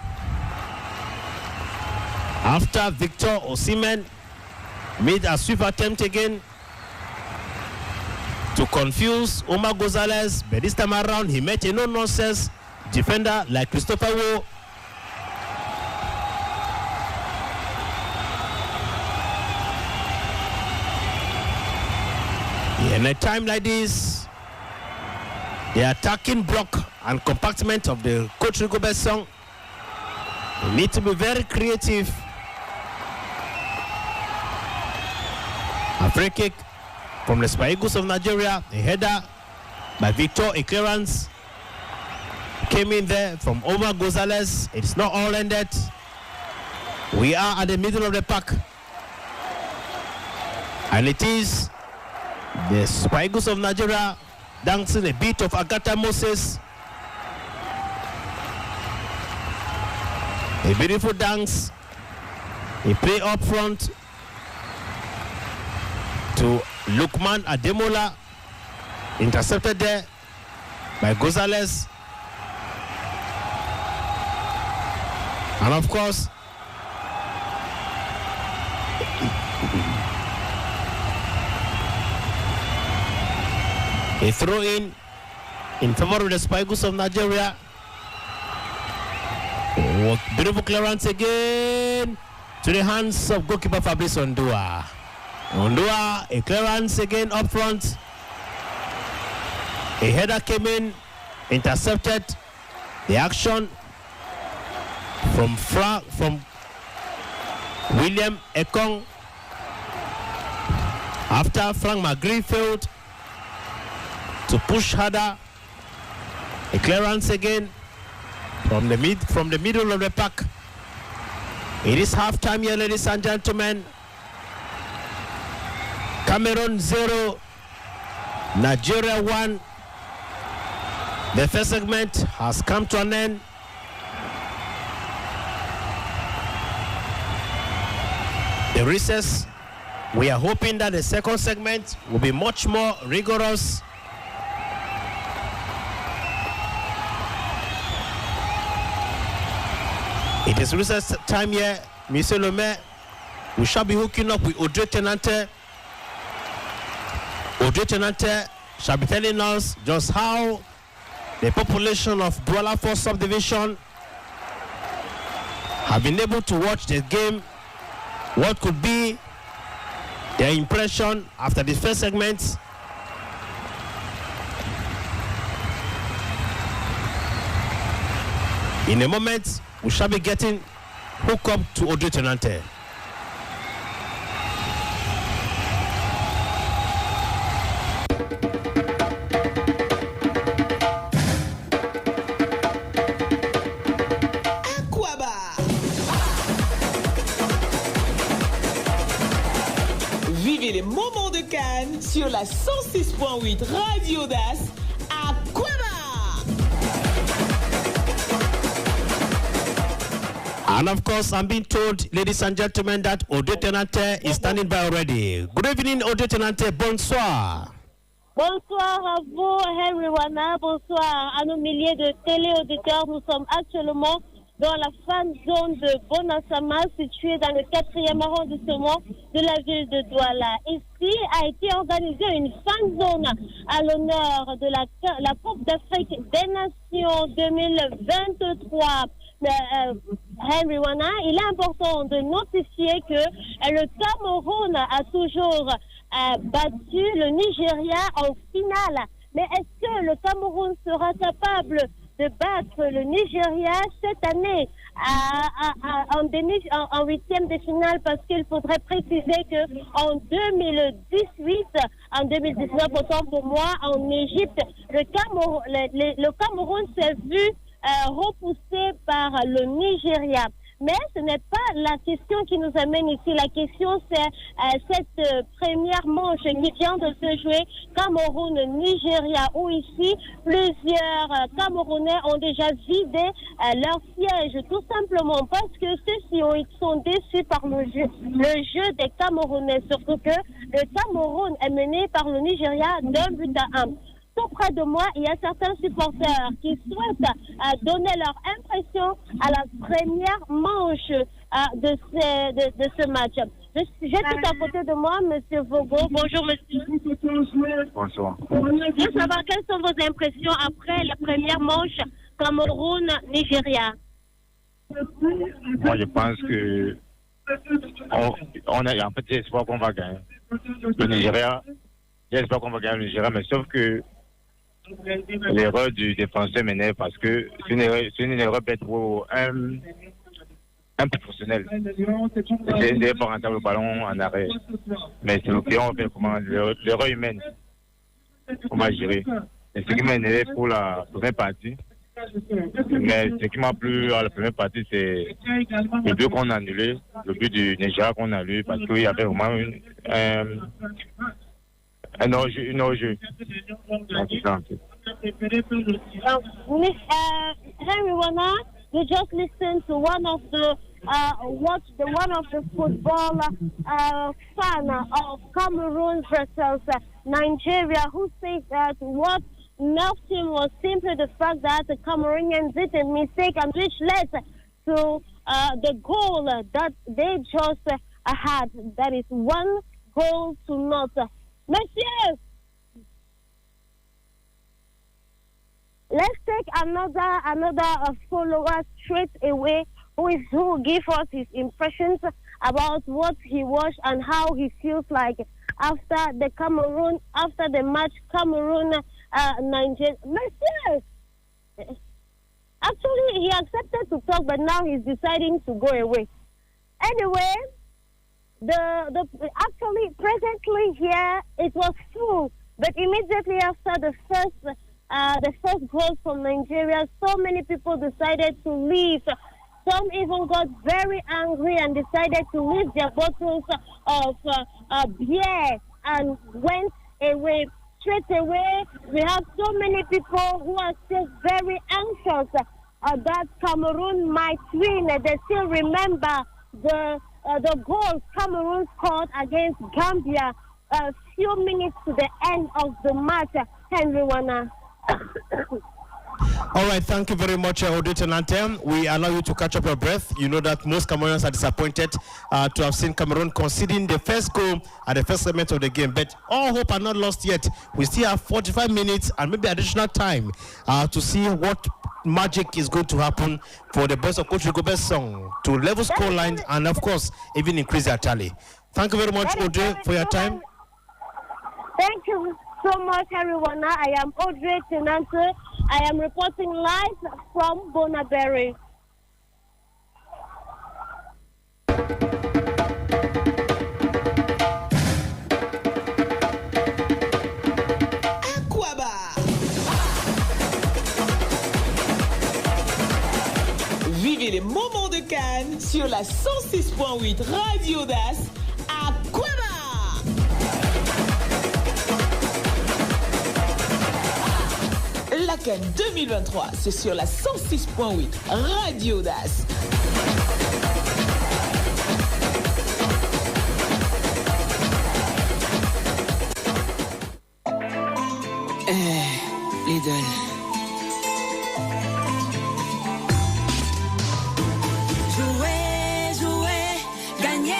After Victor Osimhen made a sweep attempt again to confuse Omar Gonzalez, but this time around he met a no-nonsense defender like Christopher Wu. In a time like this, the attacking block and compartment of the Coach Rigobert song need to be very creative. A free kick from the Super Eagles of Nigeria, a header by Victor, a clearance came in there from Omar Gonzalez. It's not all ended. We are at the middle of the pack, and it is the Super Eagles of Nigeria dancing a beat of Agatha Moses. A beautiful dance. He play up front to Lukman Ademola. Intercepted there by Gonzalez. And of course, a throw in favor of the Spikes of Nigeria. Oh, beautiful clearance again to the hands of goalkeeper Fabrice Ondua. Ondua, a clearance again up front. A header came in, intercepted the action from William Ekong after Frank Magri failed to push harder. A clearance again from the middle of the pack. It is half time here, ladies and gentlemen. Cameroon 0, Nigeria 1. The first segment has come to an end. The recess, we are hoping that the second segment will be much more rigorous. It is recess time here, Monsieur Le Maire. We shall be hooking up with Audrey Tenante. Audrey Tenante shall be telling us just how the population of Douala 4 subdivision have been able to watch the game. What could be their impression after the first segment? In a moment, we shall be getting hooked up to Audrey Tenante. Vivez les moments de Cannes sur la 106.8 Radio DAS à Kwaba. And of course, I'm being told, ladies and gentlemen, that Audrey Tenante is standing by already. Good evening, Audrey Tenante. Bonsoir. Bonsoir à vous, Henry Wana. Bonsoir à nos milliers de téléauditeurs. Nous sommes actuellement dans la fan zone de Bonasama, située dans le 4e arrondissement de la ville de Douala. Ici a été organisée une fan zone à l'honneur de la Coupe d'Afrique des Nations 2023. Henry Wana, il est important de notifier que le Cameroun a toujours battu le Nigeria en finale. Mais est-ce que le Cameroun sera capable de battre le Nigeria cette année en huitième de finale, parce qu'il faudrait préciser qu'en 2018, en 2019, autant pour moi, en Égypte, le Cameroun s'est vu repoussé par le Nigeria. Mais ce n'est pas la question qui nous amène ici. La question, c'est cette première manche qui vient de se jouer, Cameroun-Nigeria, où ici, plusieurs Camerounais ont déjà vidé leur siège, tout simplement parce que ceux-ci sont déçus par le jeu des Camerounais, surtout que le Cameroun est mené par le Nigeria d'1-1. Tout près de moi, il y a certains supporters qui souhaitent donner leur impression à la première manche de ce match. J'ai tout à côté de moi, Monsieur Vogo. Bonjour, monsieur. Bonsoir. Je veux savoir quelles sont vos impressions après la première manche Cameroun-Nigeria. Moi, je pense que on a en fait l'espoir qu'on va gagner. Le Nigeria, j'espère qu'on va gagner le Nigeria, mais sauf que l'erreur du défenseur m'énerve parce que c'est une erreur bête pour un professionnel. C'est pas rentrer le ballon en arrêt. Mais c'est le client, on fait comment l'erreur humaine. Comment gérer. Et ce qui m'a énervé pour la première partie. Mais ce qui m'a plu à la première partie, c'est le but qu'on a annulé, le but du Nigeria qu'on a annulé, parce qu'il y avait vraiment Un hors-jeu. Henry Wana, you just listened to one of the football fan of Cameroon versus Nigeria, who says that what nerfed him was simply the fact that the Cameroonians did a mistake and which led to the goal that they just had. That is 1-0. Messieurs, let's take another follower straight away who will give us his impressions about what he watched and how he feels like after the match Cameroon Nigeria. Monsieur, actually he accepted to talk, but now he's deciding to go away. Anyway, actually presently here it was full, but immediately after the first goal from Nigeria, so many people decided to leave. Some even got very angry and decided to leave their bottles of beer and went away. Straight away, we have so many people who are still very anxious that Cameroon might win. They still remember the goals Cameroon scored against Gambia a few minutes to the end of the match. Henry Wana. All right, thank you very much, Odete. We allow you to catch up your breath. You know that most Cameroonians are disappointed to have seen Cameroon conceding the first goal at the first segment of the game. But all hope are not lost yet. We still have 45 minutes and maybe additional time to see what magic is going to happen for the boys of Coach Rigobert's song to level score lines and, of course, even increase their tally. Thank you very much, Audrey, for your time. Thank you so much, everyone. I am Audrey Tenante. I am reporting live from Bonaberry. Vivez les moments de Cannes sur la 106.8 Radio DAS à Aquaba. La Cannes 2023, c'est sur la 106.8 Radio DAS. Lidl. Jouer, gagner.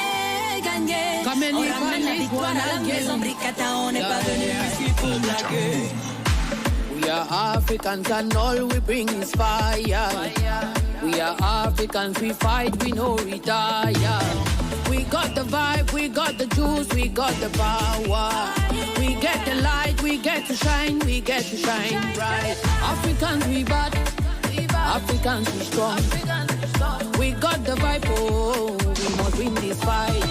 On ramène la victoire à la maison, Bricata, on n'est pas venu ici pour blaguer. We are Africans and all we bring is fire. We are Africans, we fight, we no retire. We got the vibe, we got the juice, we got the power. We get the light, we get to shine, bright. Africans, we bad, Africans, we strong. We got the vibe, oh, we must win this fight.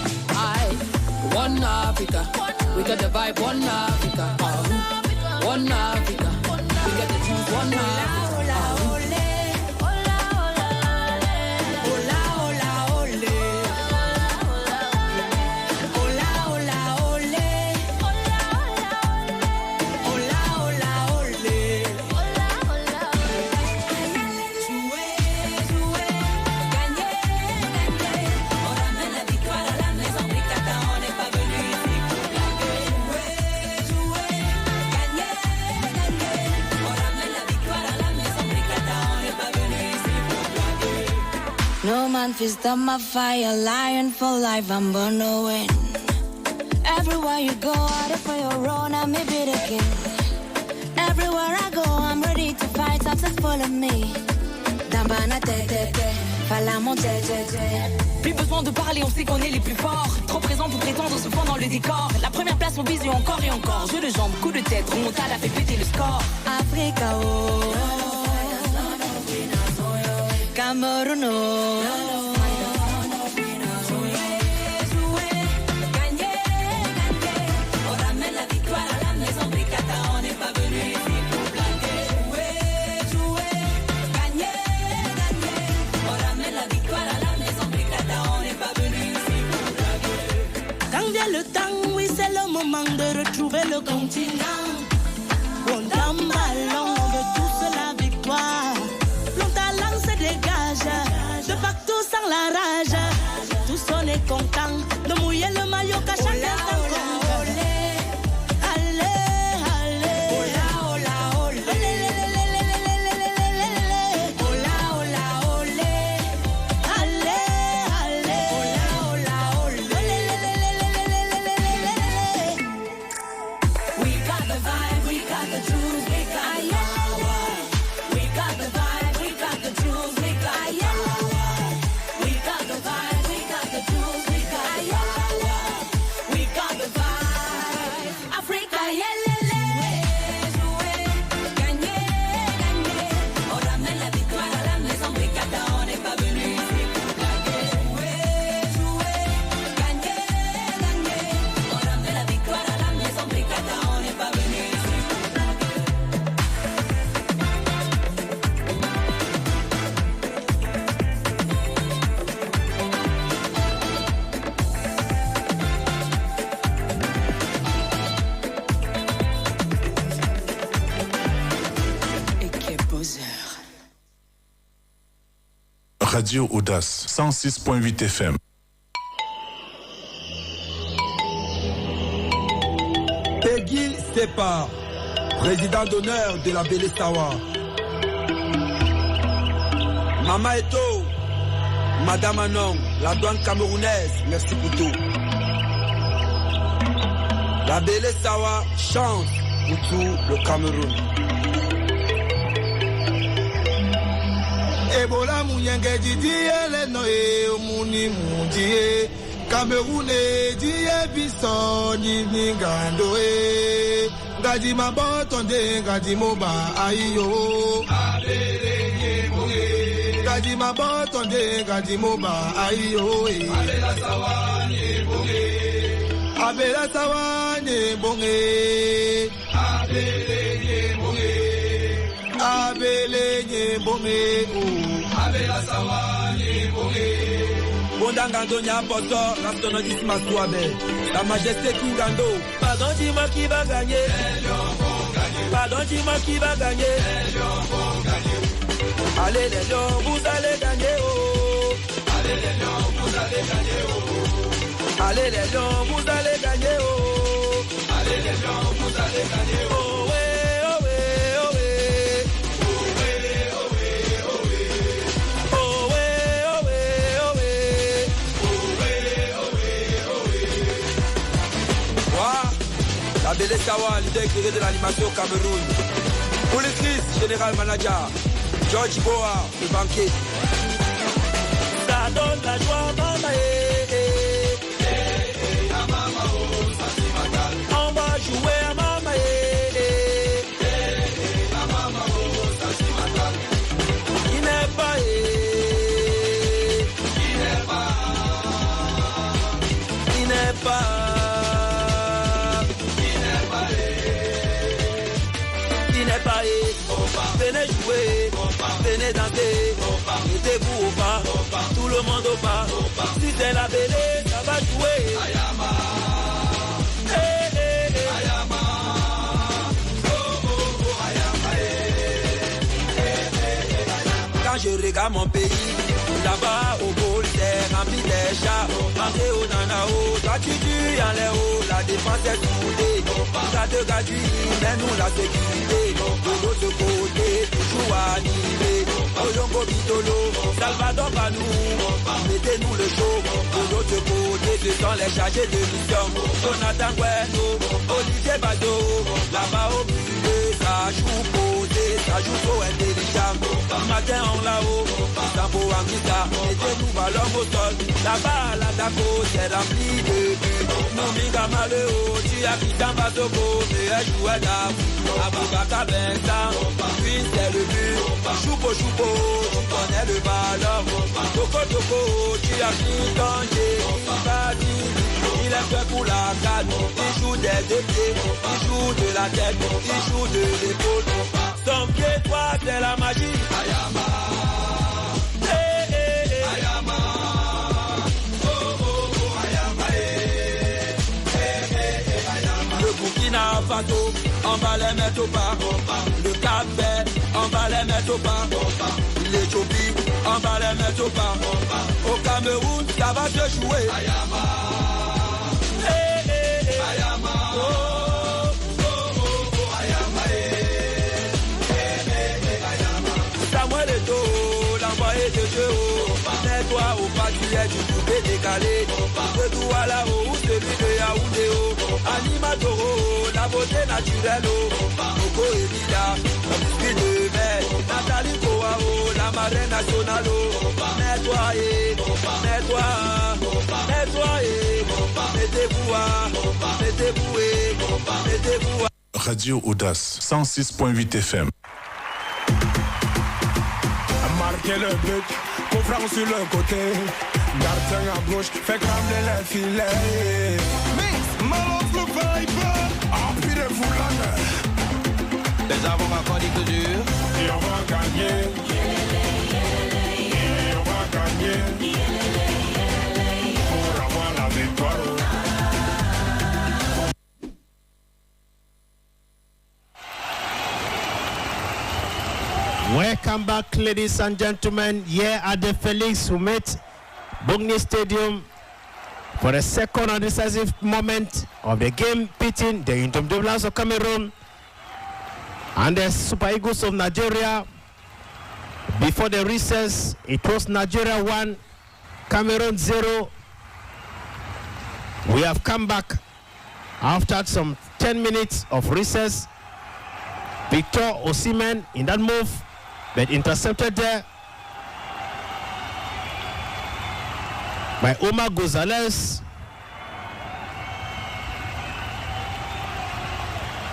One Africa, we got the vibe, one Africa. One Africa, we got the juice, one Africa. No man fi stop my fire, lion for life, I'm born to win. Everywhere you go, out for your own, I may be the king. Everywhere I go, I'm ready to fight, success follow me. Dambana te, fala mon te. Plus besoin de parler, on sait qu'on est les plus forts. Trop présent pour prétendre se fond dans le décor. La première place, on vise encore et encore. Jeu de jambes, coup de tête, remontada a fait péter le score. Africa, oh. Cameroun, oh. Quand vient le temps, oui c'est le moment de retrouver le continent. On donne ballon, on veut tous la victoire. Nos talents se dégagent, de partout sans la rage. Tous on est contents de mouiller le maillot qu'à chaque instant compte. Radio AUDACE 106.8 FM. Peggy Sepa, président d'honneur de la Belle Sawa. Mama Eto, Madame Anon, la douane camerounaise, merci pour tout. La Belle Sawa chante pour tout le Cameroun. Ebola munyenge didiye le noe omuni mundiye Cameroun diye biso ni gandoe Gadi mabotonde gadi moba ayo Abele bonge Gadi mabotonde gadi moba ayo Abela sawane bonge Abela sawane bonge Abele bonge Abele nyebonge Abela sawani bonge Bondangando nyapoto Rastono disma suabe La majesté Kingando Pardon dis-moi qui va gagner Pardon dis-moi qui va gagner Allez les lions vous allez gagner oh Allez les lions vous allez gagner oh Allez les lions vous allez gagner oh Allez les lions vous allez gagner oh La Belle Sawa, leader éclairé de l'animation au Cameroun. Police, général manager, George Boa, le banquier. Ça donne la joie, maman, mama, oh, ça c'est magal. On va jouer à maman, mama, oh, ça c'est magal. Il n'est pas, il n'est pas, il n'est pas. Venez jouer, venez danser, mettez-vous au pas, tout le monde au pas. Si c'est la Belle, ça va jouer. Ayama, Ayama, oh oh oh Ayama, Quand je regarde mon pays, là-bas au bol, c'est rempli des chats. Entrez au nanao, toi tu tues en l'air haut, la défense est soudée. Ça te gratuit, mais nous la sécurité. De l'autre côté, toujours animé. Oyongo Bitolo, Salvador Banou, mettez-nous le show. De l'autre côté, ce sont les chargés de mission. Jonathan Gueno, Olivier Bado, là-bas au milieu, ça joue posé, ça joue trop intelligent. Matin en là-haut, Tambo Anguita, mettez-nous ballon au sol. Là-bas, la Daco, c'est rempli de buts. Mominga Maléo, tu as quitté un bateau, mais elle jouait d'abord. Aboubacar Vincent, puis c'est le but. Choupo, choupo, tu connais le ballon. Toko, toko, tu as quitté ton jet. Il est fait pour la canne. Il joue des deux pieds, il joue de la tête, il joue de l'épaule. Son pied droit, c'est la magie. Ayama, Ayama. oh oh oh Ayama, Ayama. Faso, on va les mettre au pas. Le Cap-Vert, on va les mettre au pas. L'Éthiopie, on va les mettre au pas. Au Cameroun, ça va se jouer. Ayama. Hey, hey, hey. Ayama. Oh, oh, oh, oh, Ayama. Hey, hey, hey, Ayama. Samuel Eto'o, l'envoyé de Dieu. Mets-toi au pas, tu es du côté décalé. De Douala-o, celui de Yaoundé-o. Animatoro, la beauté naturelle. Moko Elida, la biscuit de mer. Nathalie Koao, la marraine nationale. Mets-toi, mettez-vous. Radio Audace, 106.8 FM. Marquez le but, confrère sur le côté. Gardien à gauche, fait cramer les filets. Mix, Malov le Viper, empirez-vous la main. Les avocats chroniques durs. Et on va gagner. Et on va gagner. Pour avoir la victoire. Welcome back, ladies and gentlemen, here at the Felix Houmet Bogny Stadium for the second and decisive moment of the game pitting the Indomitable of Cameroon and the Super Eagles of Nigeria. Before the recess, it was Nigeria 1, Cameroon 0. We have come back after some 10 minutes of recess. Victor Osimhen in that move, but intercepted there by Omar Gonzalez.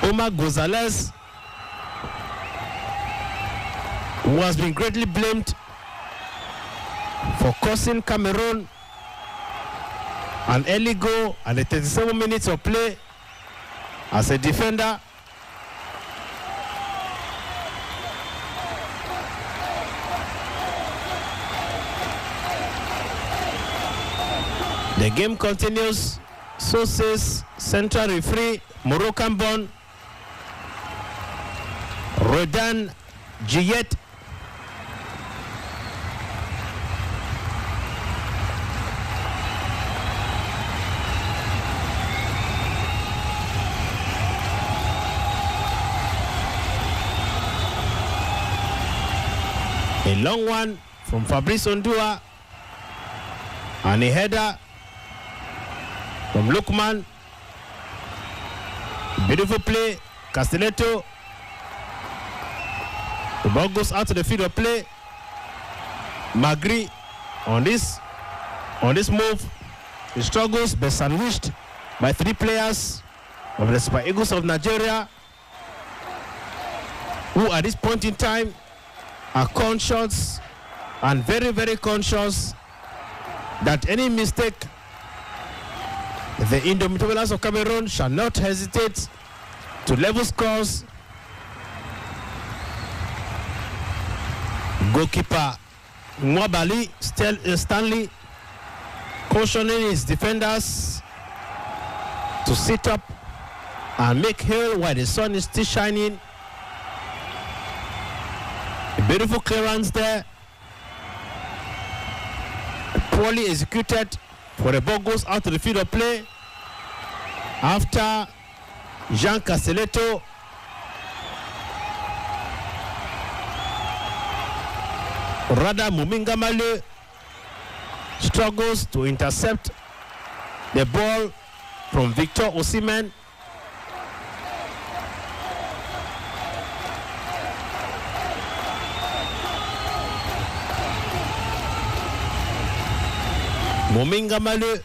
Omar Gonzalez, who has been greatly blamed for causing Cameroon an early goal and the 37 minutes of play as a defender. The game continues. So says central referee, Moroccan-born Rodan Jiyet. A long one from Fabrice Ondua and a header from Lukman. Beautiful play, Castelletto. The ball goes out to the field of play. Magri on this move. He struggles, but sandwiched by 3 players of the Super Eagles of Nigeria, who at this point in time are conscious and very, very conscious that any mistake, the Indomitables of Cameroon shall not hesitate to level scores. Goalkeeper Nwabali Stanley cautioning his defenders to sit up and make hay while the sun is still shining. A beautiful clearance there, poorly executed, for the ball goes out to the field of play after Jean Castelletto Rada Mumingamale struggles to intercept the ball from Victor Osimhen. Mumingamale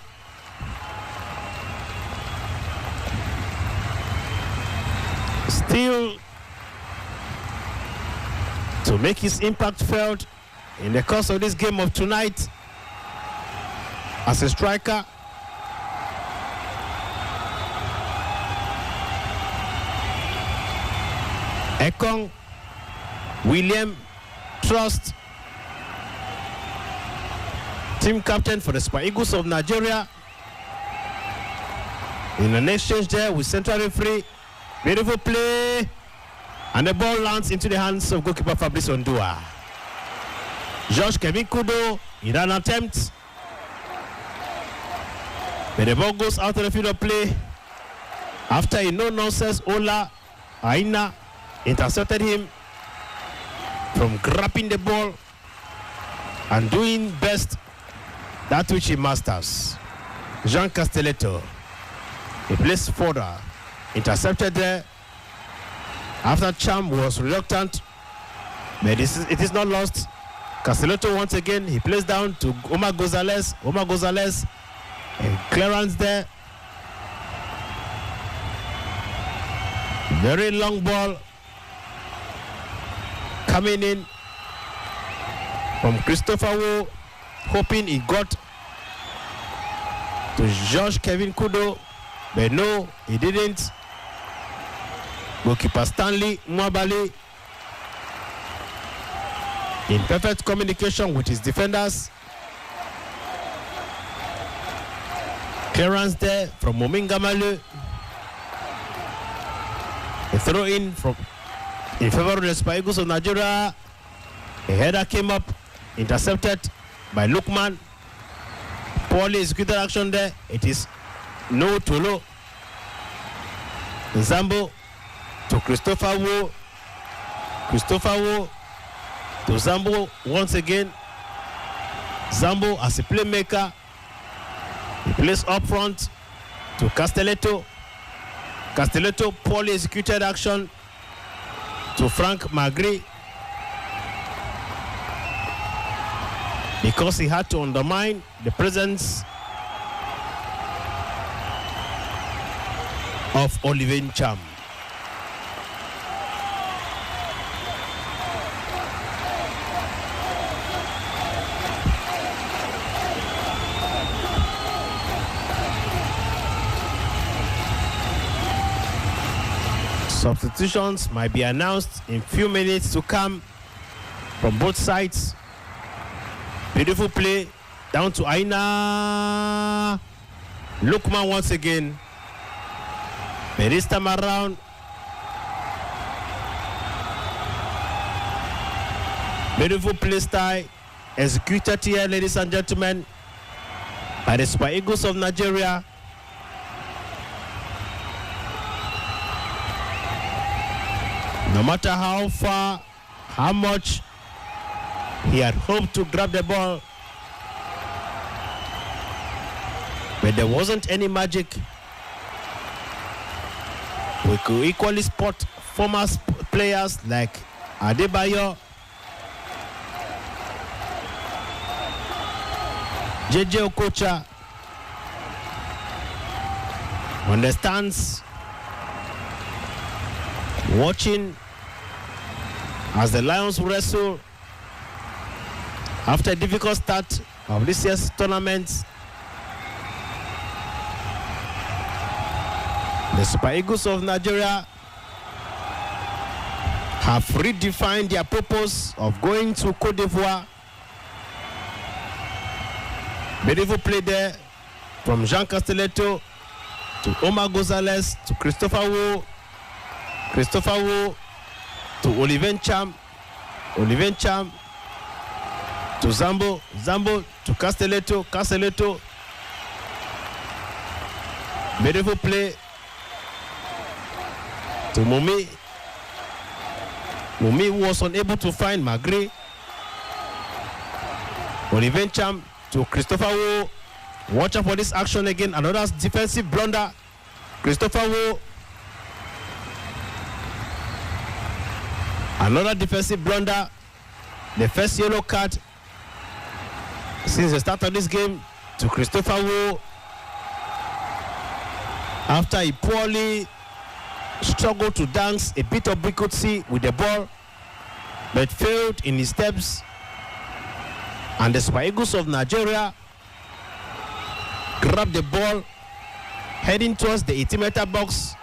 still to make his impact felt in the course of this game of tonight as a striker. Ekong William Trust, team captain for the Super Eagles of Nigeria, in an exchange there with central referee Beautiful play. And the ball lands into the hands of goalkeeper Fabrice Ondua. George Kevin Kudo in an attempt. But the ball goes out of the field of play. After a no-nonsense Ola Aina intercepted him from grabbing the ball and doing best that which he masters. Jean Castelletto. He plays further. Intercepted there. After Cham was reluctant. But it is not lost. Castelletto once again. He plays down to Omar Gonzalez. Omar Gonzalez. And clearance there. Very long ball coming in from Christopher Wu, hoping he got to George Kevin Kudo, but no, he didn't. Goalkeeper Stanley Mwabali in perfect communication with his defenders. Clearance there from Mominga Malu. A throw in in favor of the Super Eagles of Nigeria. A header came up, intercepted by Lukman. Poorly executed action there. It is no to low. Zambo to Christopher Wu. Christopher Wu to Zambo once again. Zambo as a playmaker. He plays up front to Castelletto. Castelletto poorly executed action to Frank Magri because he had to undermine the presence of Olivier Cham. Substitutions might be announced in few minutes to come from both sides. Beautiful play down to Aina. Lukman once again. But this time around, beautiful play style executed here, ladies and gentlemen, by the Super Eagles of Nigeria. No matter how far, how much he had hoped to grab the ball, but there wasn't any magic. We could equally spot former players like Adebayo, JJ Okocha on the stands, watching as the Lions wrestle after a difficult start of this year's tournament. The Super Eagles of Nigeria have redefined their purpose of going to Côte d'Ivoire. Beautiful play there from Jean Castelletto to Omar Gonzalez to Christopher Wu. Christopher Wu to Olivier Cham. Olivier Cham to Zambo. Zambo to Castelletto. Castelletto. Beautiful play to Mumi. Mumi was unable to find Magri. Olivier Cham to Christopher Wu. Watch out for this action again. Another defensive blunder. Christopher Wu. Another defensive blunder. The first yellow card since the start of this game to Christopher Wu. After he poorly struggled to dance a bit of ubiquity with the ball, but failed in his steps. And the Super Eagles of Nigeria grabbed the ball, heading towards the 80-meter box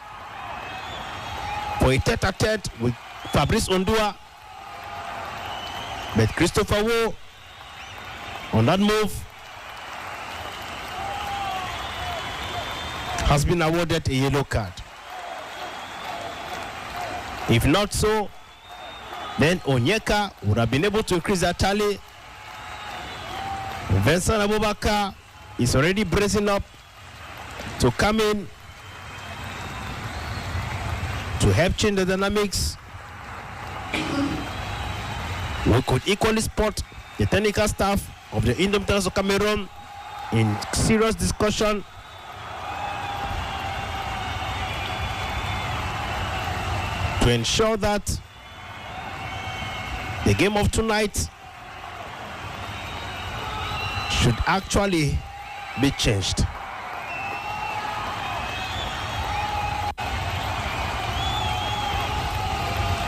for a tete-a-tete with Fabrice Ondua. But Christopher Wu, on that move, has been awarded a yellow card. If not so, then Onyeka would have been able to increase that tally. Vincent Abubakar is already bracing up to come in to help change the dynamics. We could equally spot the technical staff of the Indomitable of Cameroon in serious discussion to ensure that the game of tonight should actually be changed.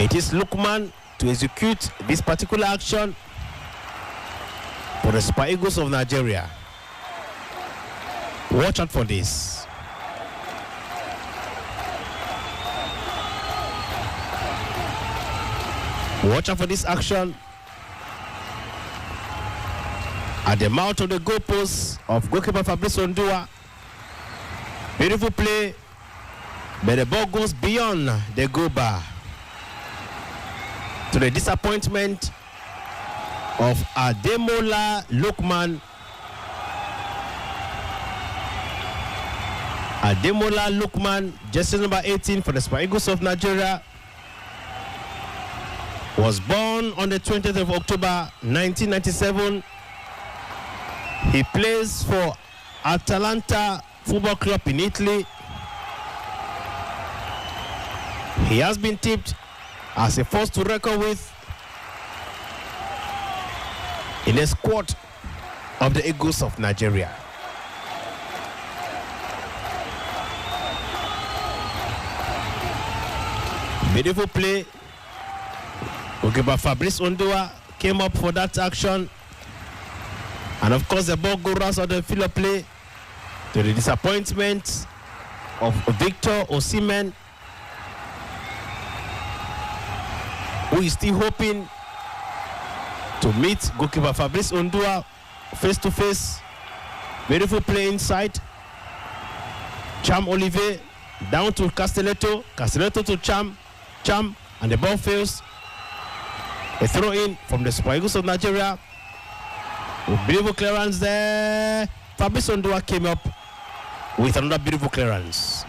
It is Lukman to execute this particular action for the Super Eagles of Nigeria. Watch out for this. Watch out for this action at the mouth of the goalpost of goalkeeper Fabrice Ondua. Beautiful play, but the ball goes beyond the goal bar, to the disappointment of Ademola Lookman. Ademola Lookman, jersey number 18 for the Super Eagles of Nigeria, was born on the 20th of October 1997. He plays for Atalanta Football Club in Italy. He has been tipped as a force to reckon with in the squad of the Eagles of Nigeria. Beautiful play. Goalkeeper Fabrice Ondua came up for that action. And of course the ball goes out of the field of play, to the disappointment of Victor Osimhen, who is still hoping to meet goalkeeper Fabrice Ondua face to face. Beautiful play inside. Cham Olivier down to Castelletto. Castelletto to Cham. Cham, and the ball fails. A throw in from the Super Eagles of Nigeria. With beautiful clearance there. Fabrice Ondua came up with another beautiful clearance.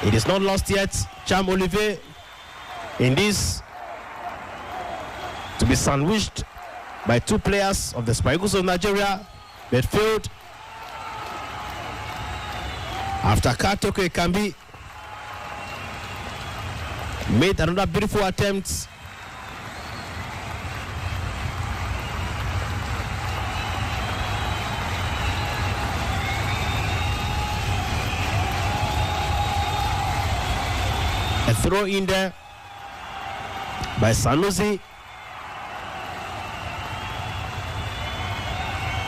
It is not lost yet. Cham Olivier in this to be sandwiched by two players of the Super Eagles of Nigeria, but failed after Katoko Ekambi made another beautiful attempt. A throw in there by Sanusi.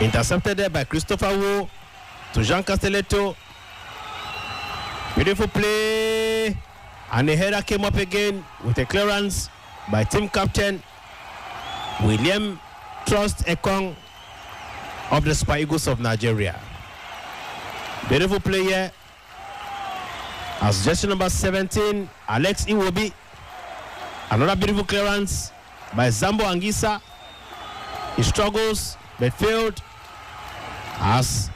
Intercepted there by Christopher Wu to Jean Castelletto. Beautiful play. And the header came up again with a clearance by team captain William Trust Ekong of the Super Eagles of Nigeria. Beautiful play here as jersey number 17, Alex Iwobi. Another beautiful clearance by Zambo Angisa. He struggles but failed as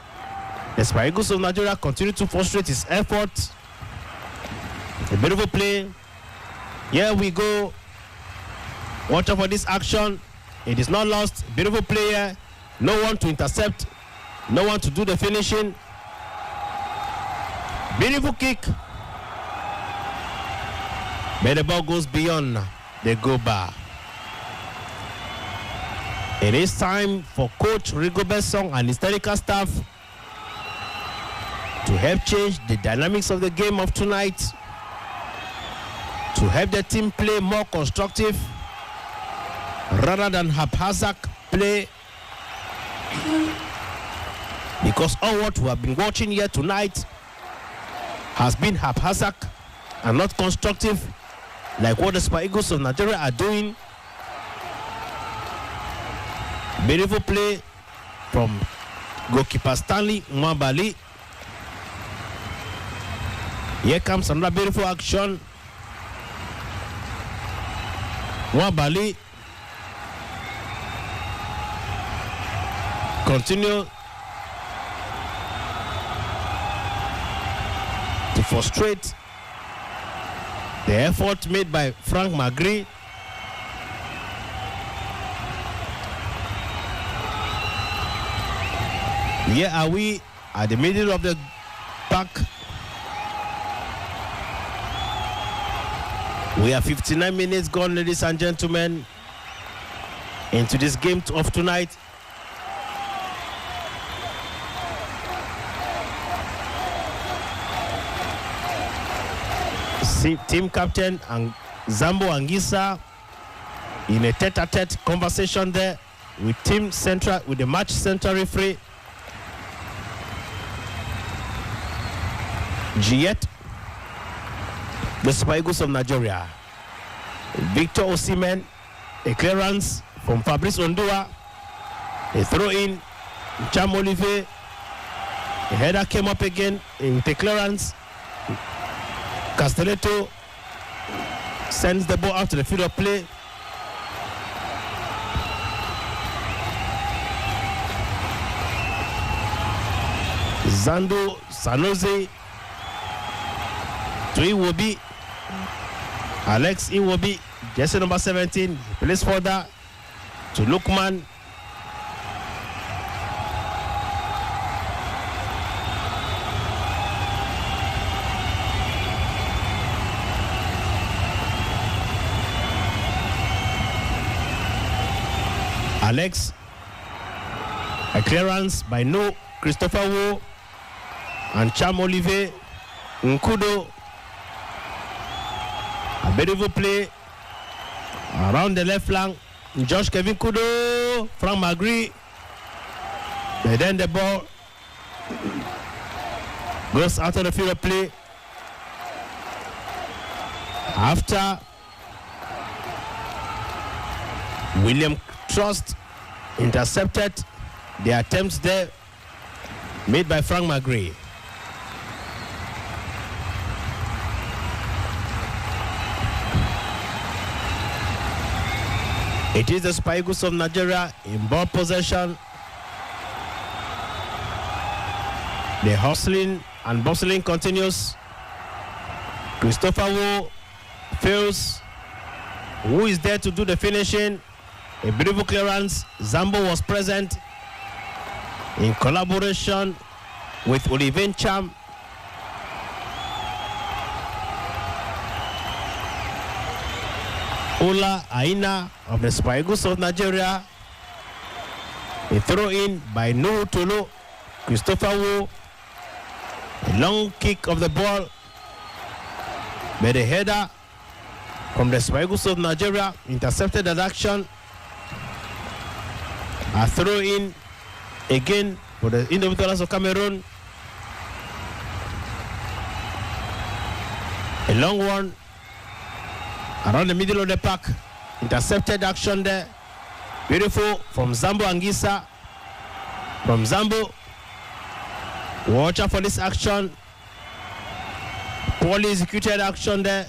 the Super Eagles of Nigeria continue to frustrate his efforts. A beautiful play. Here we go. Watch out for this action. It is not lost. Beautiful player. No one to intercept. No one to do the finishing. Beautiful kick. But the ball goes beyond the goal bar. It is time for Coach Rigobert Song and his technical staff to help change the dynamics of the game of tonight, to help the team play more constructive rather than haphazard play, because all what we have been watching here tonight has been haphazard and not constructive, like what the Super Eagles of Nigeria are doing. Beautiful play from goalkeeper Stanley Mwabali. Here comes another beautiful action Wabali continue to frustrate the effort made by Frank Magri. Here are we at the middle of the pack. We have 59 minutes gone, ladies and gentlemen, into this game of tonight. Team captain and Zambo Angisa in a tete-a-tete conversation there with the match central referee Giet, the Super Eagles of Nigeria. Victor Osimhen, a clearance from Fabrice Ondua, a throw in Cham Olivier, a header came up again with a clearance. Castelletto sends the ball out to the field of play. Zando Sanoze to Iwobi. Alex Iwobi, jersey number 17, he plays further to Lukman. Alex, a clearance by No Christopher Wu and Cham Olivier Nkudo. A beautiful play around the left flank. Josh Kevin Kudo, Frank Magri. And then the ball goes out of the field of play. After William Trust intercepted the attempts there made by Frank Magri. It is the Super Eagles of Nigeria in ball possession. The hustling and bustling continues. Christopher Wu fails. Who is there to do the finishing? A beautiful clearance. Zambo was present in collaboration with Olivier Cham. Ola Aina of the Super Eagles of Nigeria. A throw in by Nuhu Tolo, Christopher Wu. A long kick of the ball. But a header from the Super Eagles of Nigeria intercepted that action. A throw in again for the Indomitable of Cameroun. A long one around the middle of the park. Intercepted action there. Beautiful from Zambo Angisa. From Zambo. Watch out for this action. Poorly executed action there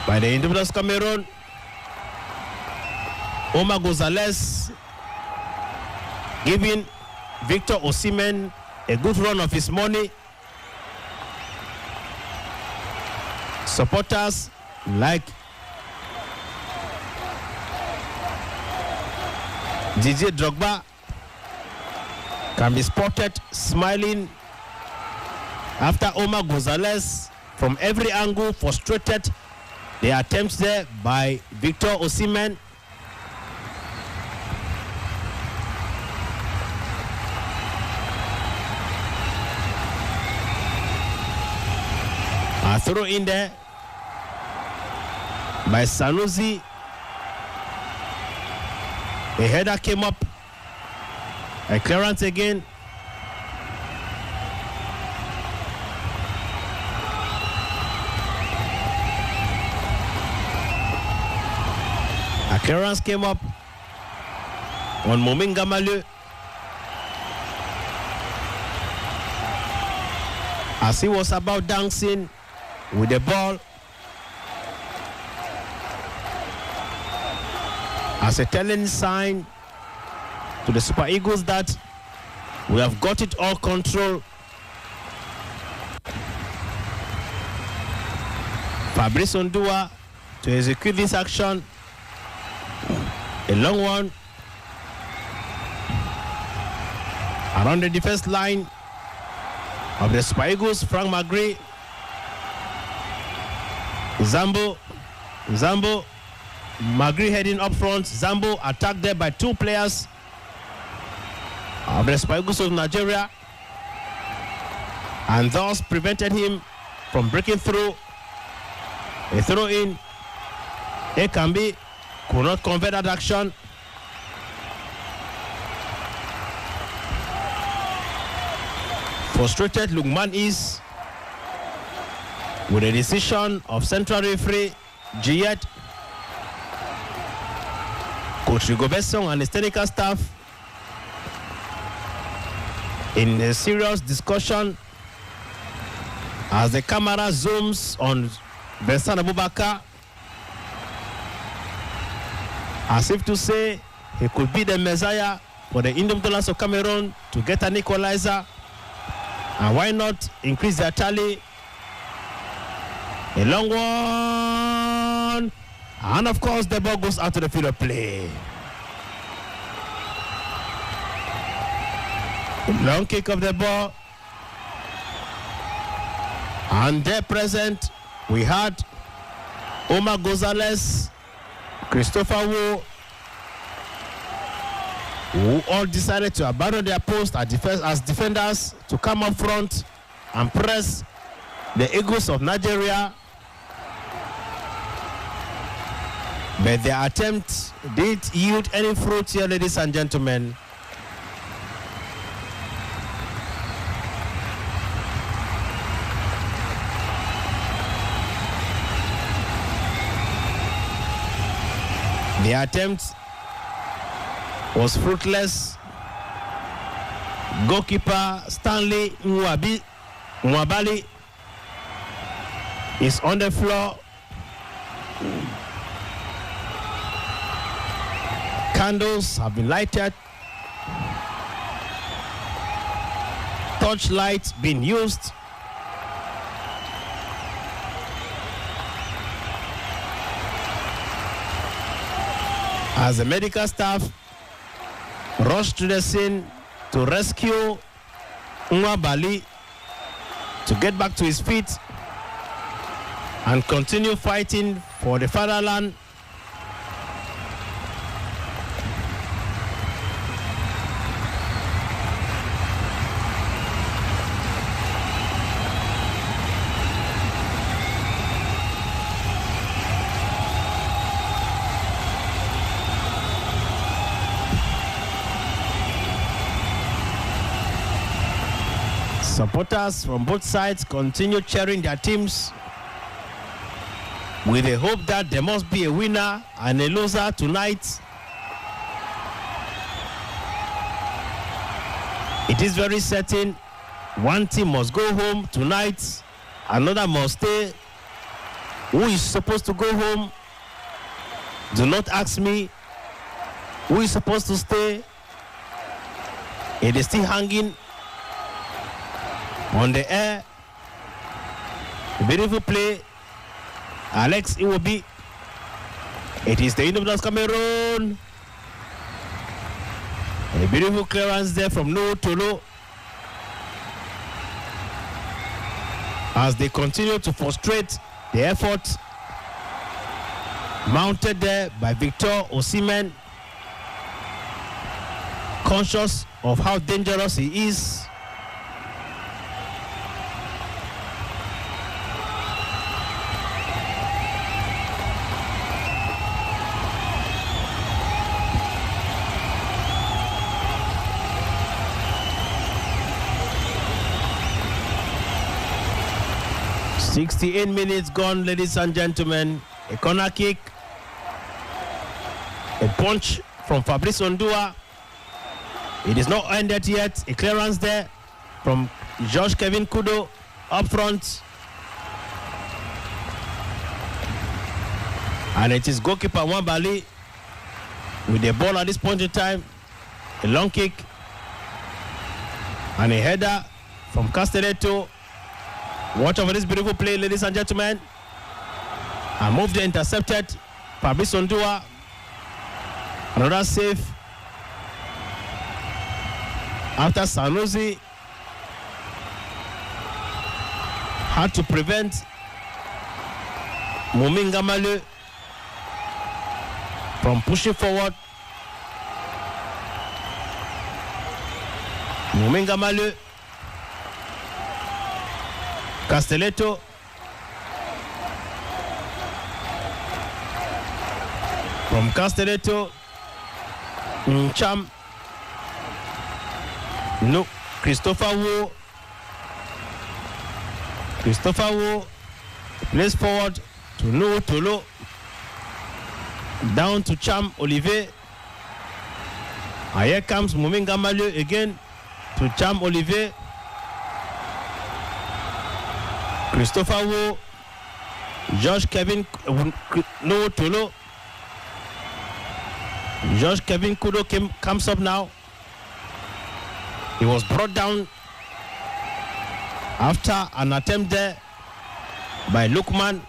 by the Indomitable of Cameroun. Omar Gonzalez giving Victor Osimhen a good run of his money. Supporters like Didier Drogba can be spotted smiling after Omar Gonzalez from every angle frustrated the attempts there by Victor Osimhen. A throw in there by Sanusi. A header came up. A clearance again. A clearance came up on Mominga Malu. As he was about dancing with the ball. as a telling sign to the Super Eagles that we have got it all control. Fabrice Ondua to execute this action. A long one around the defense line of the Super Eagles. Frank Magri. Zambo, Magri heading up front. Zambo attacked there by two players of the Super Eagles of Nigeria, and thus prevented him from breaking through. A throw in. Ekambi could not convert that action. Frustrated Lukman is with a decision of central referee Giet. Coach Rigobertson and his technical staff in a serious discussion as the camera zooms on Bensan Abubakar, as if to say he could be the messiah for the Indomitable of Cameroon to get an equalizer, and why not increase their tally. A long one, and of course the ball goes out to the field of play. A long kick of the ball, and there present we had Omar Gonzalez, Christopher Wu, who all decided to abandon their post as defenders to come up front and press the Eagles of Nigeria. But their attempt didn't yield any fruit here, ladies and gentlemen. The attempt was fruitless. Goalkeeper Stanley Nwabali is on the floor. Candles have been lighted. Torchlight being used. As the medical staff rushed to the scene to rescue Nwabali to get back to his feet and continue fighting for the fatherland. Supporters from both sides continue cheering their teams with the hope that there must be a winner and a loser tonight. It is very certain one team must go home tonight, another must stay. Who is supposed to go home? Do not ask me. Who is supposed to stay? It is still hanging on the air. Beautiful play. Alex Iwobi. It is the Indomitable Cameroon. A beautiful clearance there from No Tolo. As they continue to frustrate the effort mounted there by Victor Osimhen, conscious of how dangerous he is. .68 minutes gone, ladies and gentlemen. A corner kick. A punch from Fabrice Ondua. It is not ended yet. A clearance there from George Kevin Kudo up front. And it is goalkeeper Nwabali with the ball at this point in time. A long kick and a header from Castelletto. Watch over this beautiful play, ladies and gentlemen. And moved intercepted. Fabrice Ondua. Another save after Sanusi had to prevent Muminga Malu from pushing forward. Muminga Malu, Castelletto, from Castelletto, Cham, no, Christopher Wu plays forward to No Tolo, down to Cham Olivier, and here comes Muminga Malu again to Cham Olivier, Christopher Wu, George Kevin No Tolo. George Kevin Kudo comes up now. He was brought down after an attempt there by Lukman.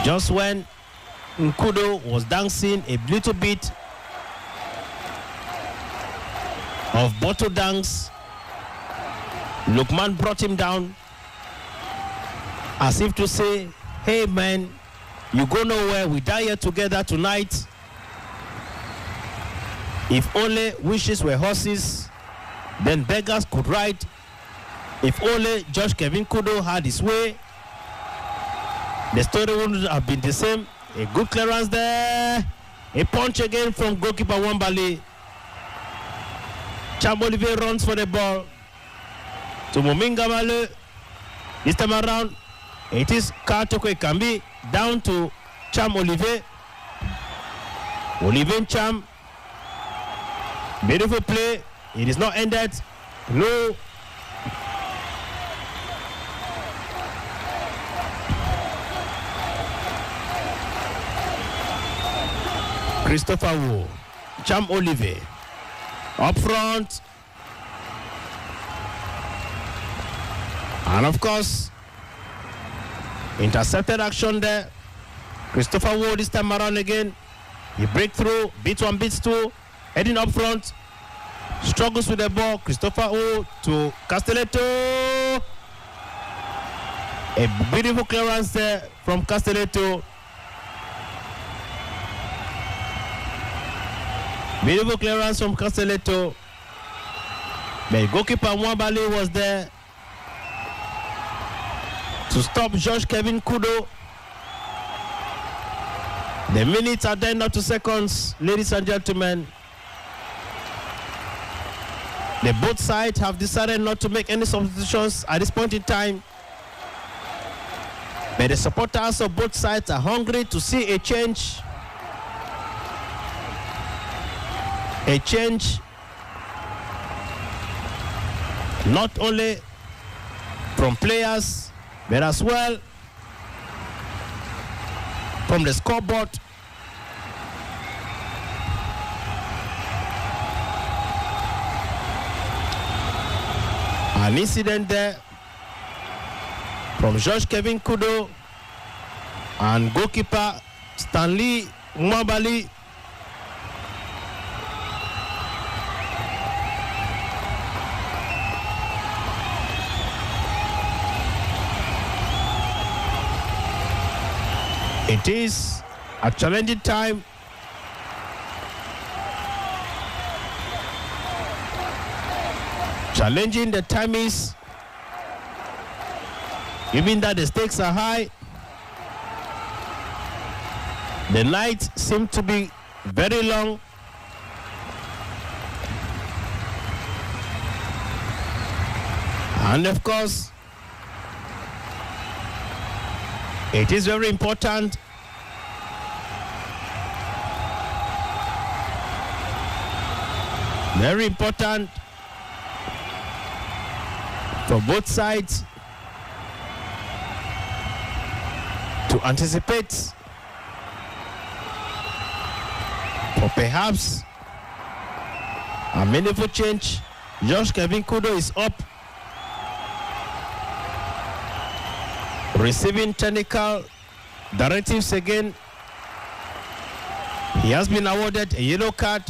Just when Nkudo was dancing a little bit of bottle dance, Lukman brought him down as if to say, hey man, you go nowhere, we die here together tonight. If only wishes were horses, then beggars could ride. If only Josh Kevin Kudo had his way, the story wouldn't have been the same. A good clearance there. A punch again from goalkeeper Wambali. Cham Olivier runs for the ball to Muminga Malu. This time around, it is Katoko Kambi down to Cham Olivier. Olivier Cham. Beautiful play. It is not ended. No. Christopher Wu. Cham Olivier. Up front. And of course, intercepted action there. Christopher Wu this time around again. He breaks through, beats one, beats two, heading up front. Struggles with the ball. Christopher Wu to Castelletto. A beautiful clearance there from Castelletto. Beautiful clearance from Castelletto. The goalkeeper Mwabali was there to stop George Kevin Kudo. The minutes are down now to seconds, ladies and gentlemen. The both sides have decided not to make any substitutions at this point in time. But the supporters of both sides are hungry to see a change. A change not only from players, but as well from the scoreboard. An incident there from George Kevin Kudo and goalkeeper Stanley Mwabali. It is a challenging time. Challenging the time is, given that the stakes are high. The night seems to be very long. And of course, it is very important for both sides to anticipate for perhaps a meaningful change. Josh Kevin Kudo is up, receiving technical directives again. He has been awarded a yellow card.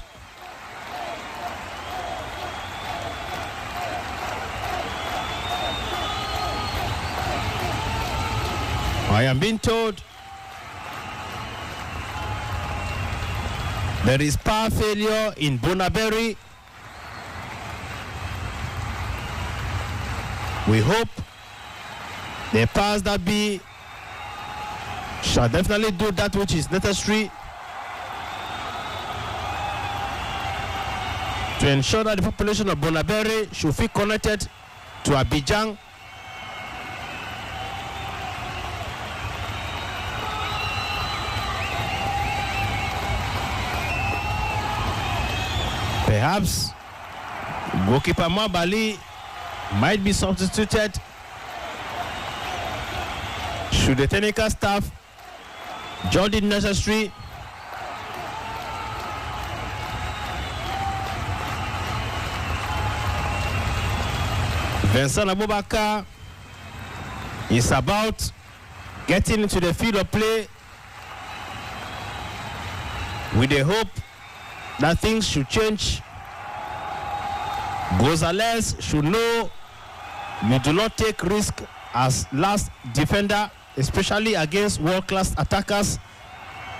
I am being told there is power failure in Bonaberry. We hope the powers that be shall definitely do that which is necessary to ensure that the population of Bonaberry should feel connected to Abidjan. Perhaps goalkeeper Mabali might be substituted should the technical staff judge it necessary. Vincent Abubakar is about getting into the field of play with the hope that things should change. Gonzalez should know you do not take risk as last defender, especially against world-class attackers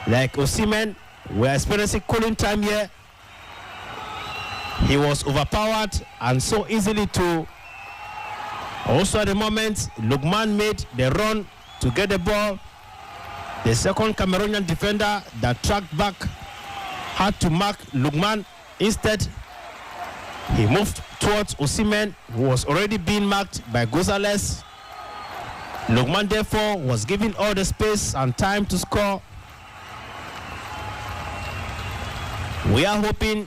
like Osimhen. We are experiencing cooling time here. He was overpowered and so easily to. Also at the moment, Lukman made the run to get the ball. The second Cameroonian defender that tracked back had to mark Lukman. Instead, he moved towards Osimhen, who was already being marked by Gonzalez. Lukman therefore was given all the space and time to score. We are hoping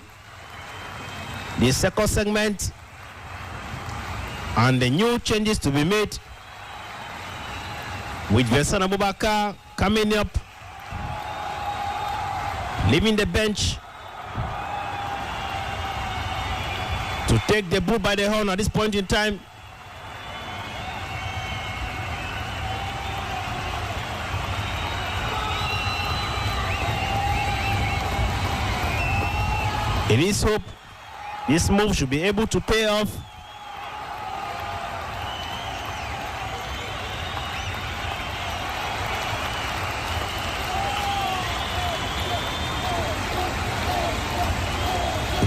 the second segment and the new changes to be made with Vincent Abubakar coming up, leaving the bench to take the bull by the horn at this point in time. It is hope this move should be able to pay off.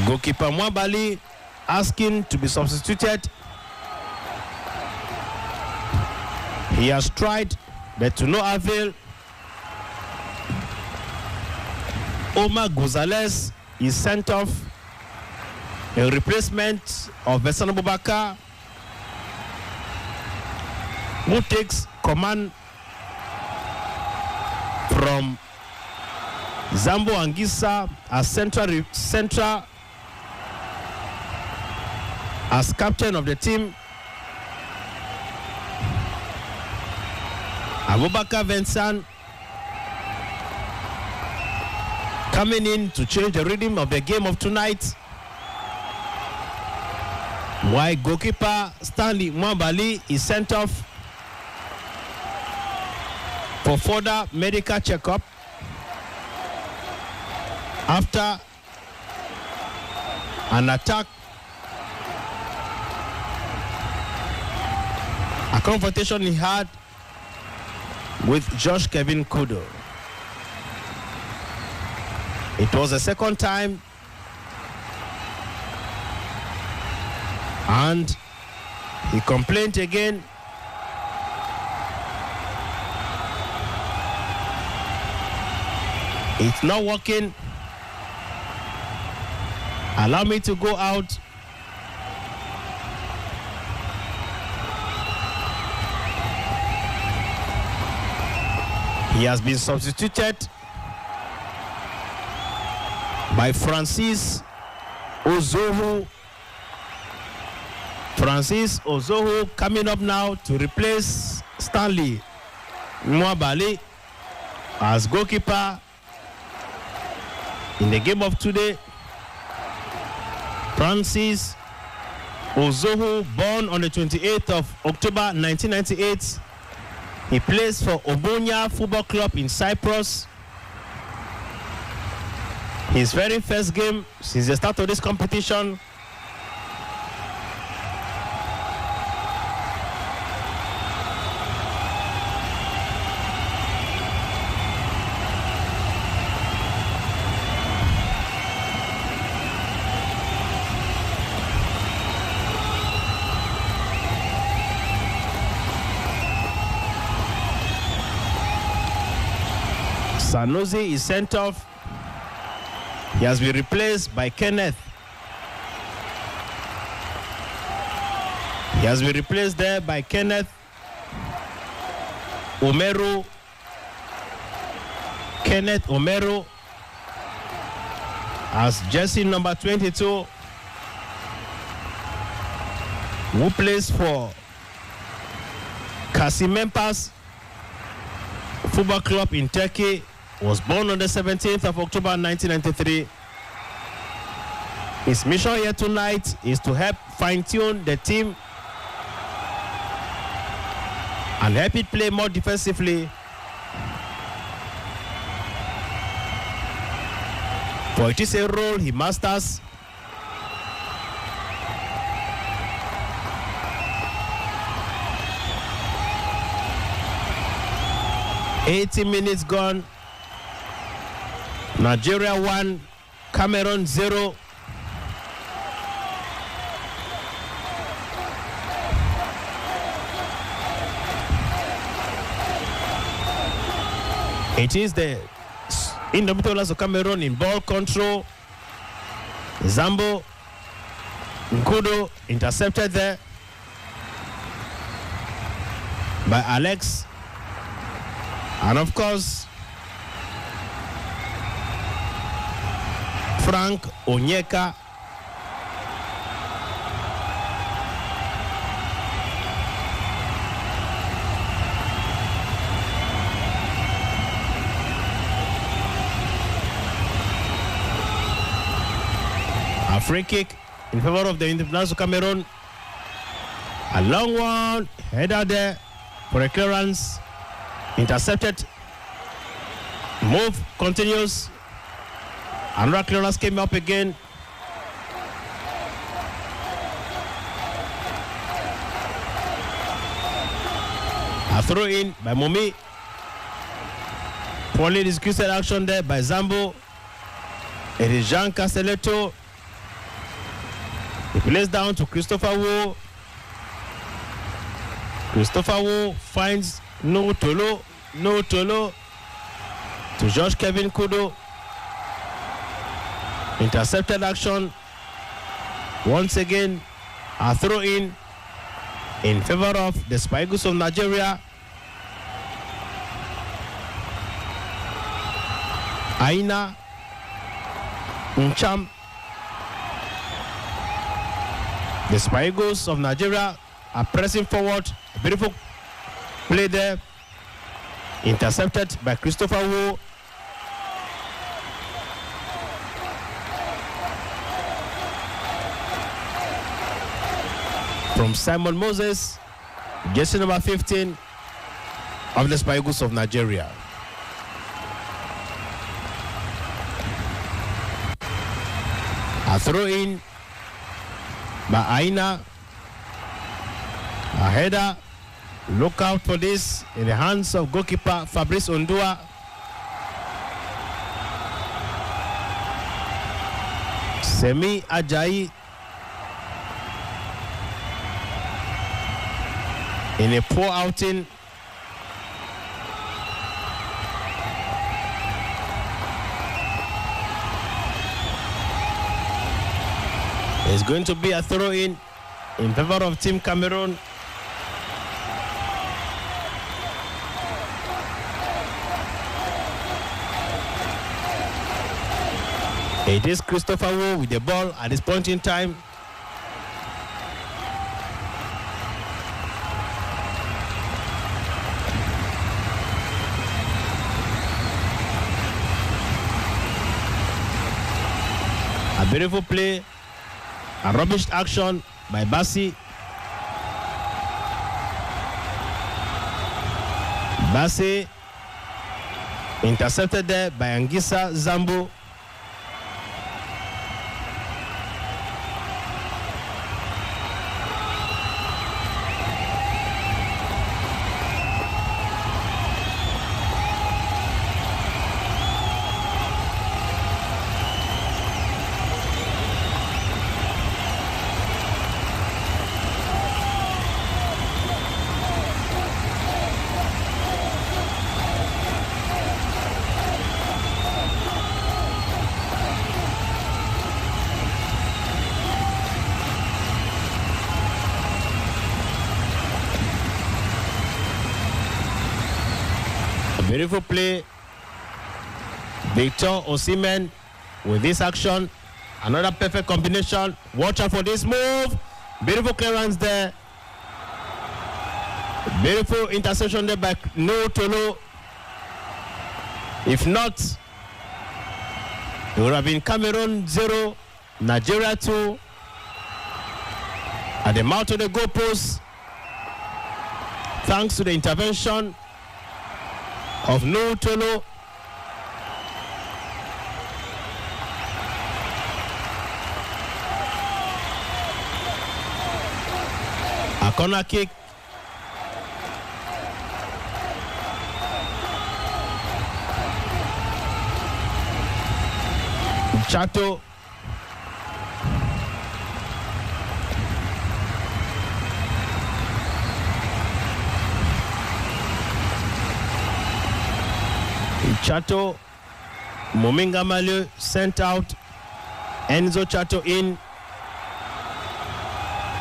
Goalkeeper Mwabali asking to be substituted. He has tried, but to no avail. Omar Gonzalez is sent off. A replacement of Vincent Abubakar, who takes command from Zambo Anguissa as central as captain of the team. Abubakar Vincent coming in to change the rhythm of the game of tonight. While goalkeeper Stanley Mwambali is sent off for further medical checkup after an attack, a confrontation he had with Josh Kevin Kudo. It was the second time, and he complained again. It's not working. Allow me to go out. He has been substituted by Francis Ozohu Francis Ozoho coming up now to replace Stanley Nwabali as goalkeeper in the game of today. Francis Ozoho, born on the 28th of October 1998. He plays for Omonia Football Club in Cyprus. His very first game since the start of this competition. Sanusi is sent off. He has been replaced by Kenneth. He has been replaced there by Kenneth Omeru. Kenneth Omeru as jersey number 22, who plays for Kasimempas Football Club in Turkey. Was born on the 17th of October 1993. His mission here tonight is to help fine-tune the team and help it play more defensively. For it is a role he masters. $80 minutes gone. Nigeria 1, Cameroon 0. It is the Indomitables of Cameroon in ball control. Zambo Nkudo intercepted there by Alex. And of course, Frank Onyeka. A free kick in favor of the Indomitables of Cameroon. A long one, header there for a clearance. Intercepted. Move continues. Another clearance came up again. A throw in by Momi. Poorly executed action there by Zambo. It is Jean Castelletto. He plays down to Christopher Wu. Christopher Wu finds No Tolo to George Kevin Kudo. Intercepted action. Once again, a throw in favor of the Spikes of Nigeria. Aina Ncham. The Spikes of Nigeria are pressing forward. A beautiful play there. Intercepted by Christopher Wu. From Simon Moses, jersey number 15 of the Spikes of Nigeria. A throw in by Aina. A header. Look out for this in the hands of goalkeeper Fabrice Ondua. Semi Ajayi in a poor outing. It's going to be a throw in favor of Team Cameroon. It is Christopher Wu with the ball at this point in time. A beautiful play. A rubbish action by Bassi. Bassi intercepted there by Angisa Zambo. Beautiful play. Victor Osimhen with this action. Another perfect combination. Watch out for this move. Beautiful clearance there. Beautiful interception there by No Tolo. If not, it would have been Cameroon 0, Nigeria 2. At the mouth of the goalpost, thanks to the intervention of No Tolo. A corner kick. Chato. Chato, Mominga Malu sent out, Enzo Chato in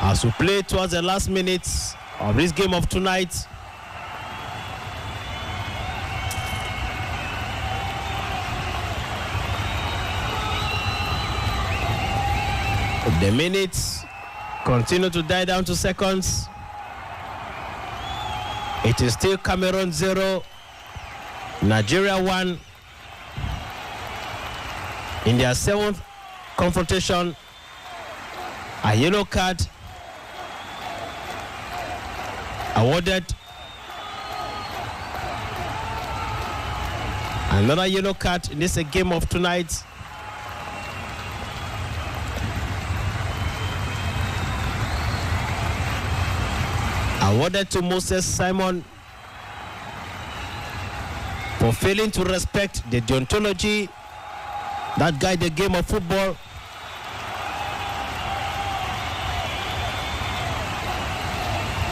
as we play towards the last minutes of this game of tonight. The minutes continue to die down to seconds. It is still Cameroon 0, Nigeria 1 in their 7th confrontation. A yellow card awarded. Another yellow card in this game of tonight. Awarded to Moses Simon for failing to respect the deontology that guide the game of football.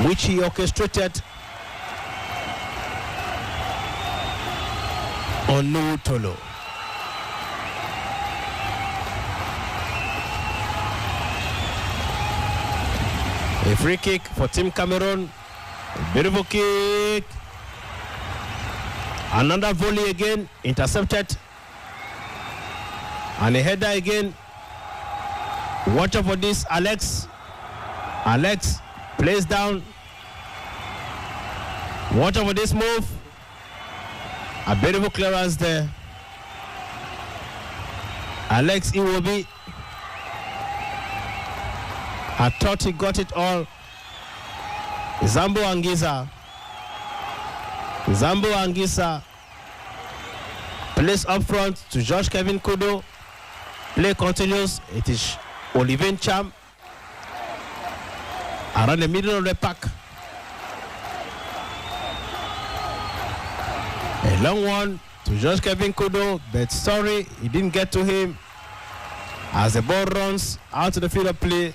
Which he orchestrated on No Tolo. A free kick for Team Cameroon. A beautiful kick. Another volley again, intercepted. And a header again. Watch out for this, Alex. Alex plays down. Watch out for this move. A beautiful clearance there. Alex Iwobi. I thought he got it all. Zambo Anguissa. Zambo Anguissa plays up front to George Kevin Kodo. Play continues. It is Olivier Cham around the middle of the pack. A long one to George Kevin Kodo, but sorry, he didn't get to him as the ball runs out to the field of play.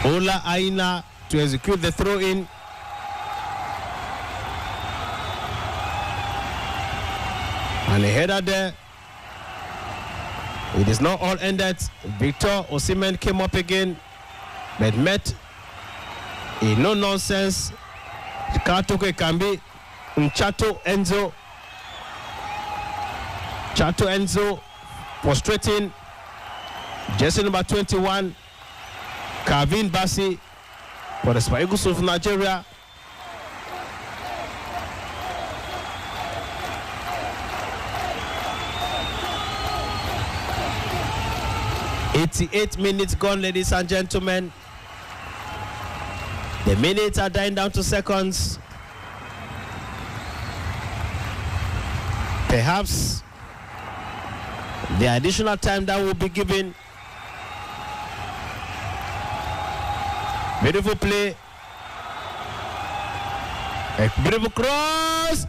Ola Aina to execute the throw-in. And a header there. It is not all ended. Victor Osimhen came up again, but met a no-nonsense Katoke Kambi Chato Enzo. Chato Enzo frustrating jersey number 21. Kavin Bassi for the Super Eagles of Nigeria. 88 minutes gone, ladies and gentlemen. The minutes are dying down to seconds. Perhaps the additional time that will be given. Beautiful play. A beautiful cross.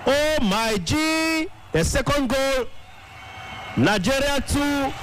Oh my G. The second goal. Nigeria 2.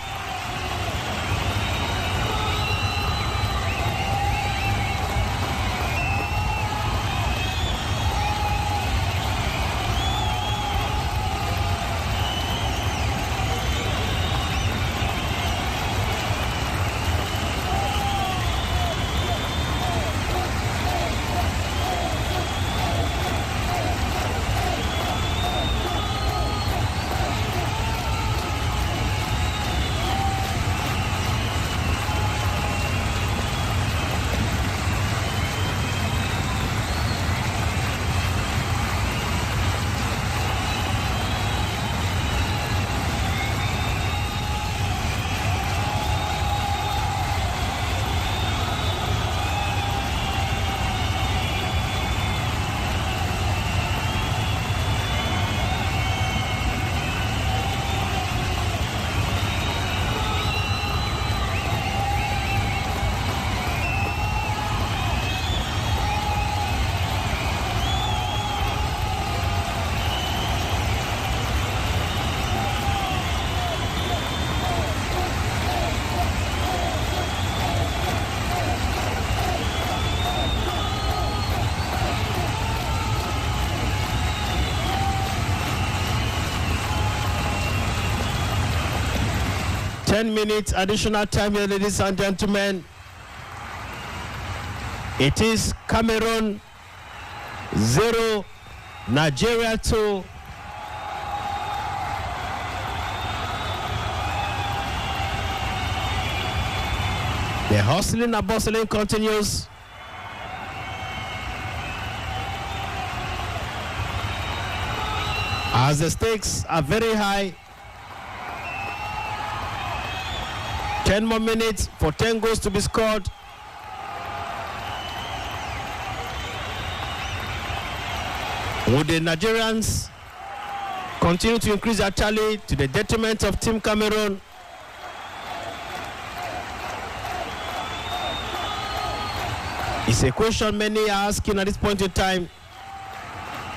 Ten minutes additional time here, ladies and gentlemen. It is Cameroon 0, Nigeria 2. The hustling and bustling continues. As the stakes are very high. 10 more minutes for 10 goals to be scored. Would the Nigerians continue to increase their tally to the detriment of Team Cameroon? It's a question many are asking at this point in time.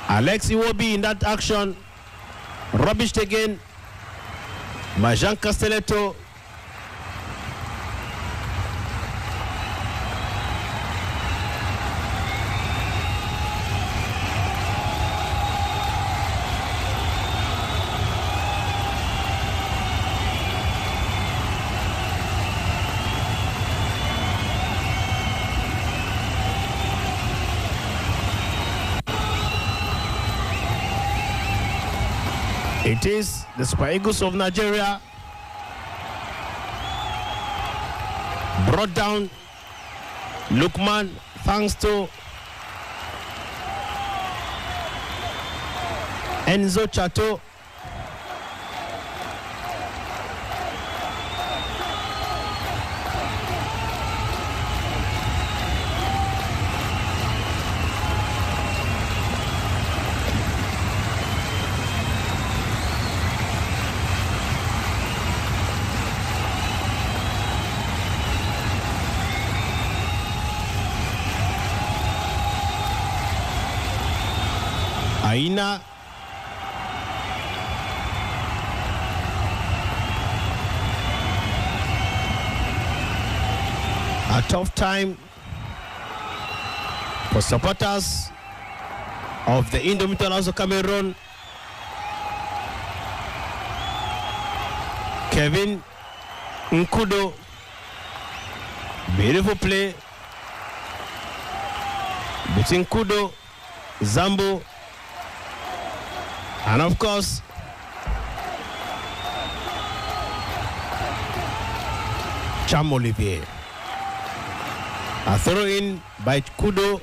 Alex Iwobi in that action. Rubbished again by Jean Castelletto. It is the Super Eagles of Nigeria brought down Lukman thanks to Enzo Chato. Aina a tough time for supporters of the Indomitable House of Cameroon. Kevin Nkudo, beautiful play between Nkudo, Zambo, and of course, Cham Olivier. A throw in by Kudo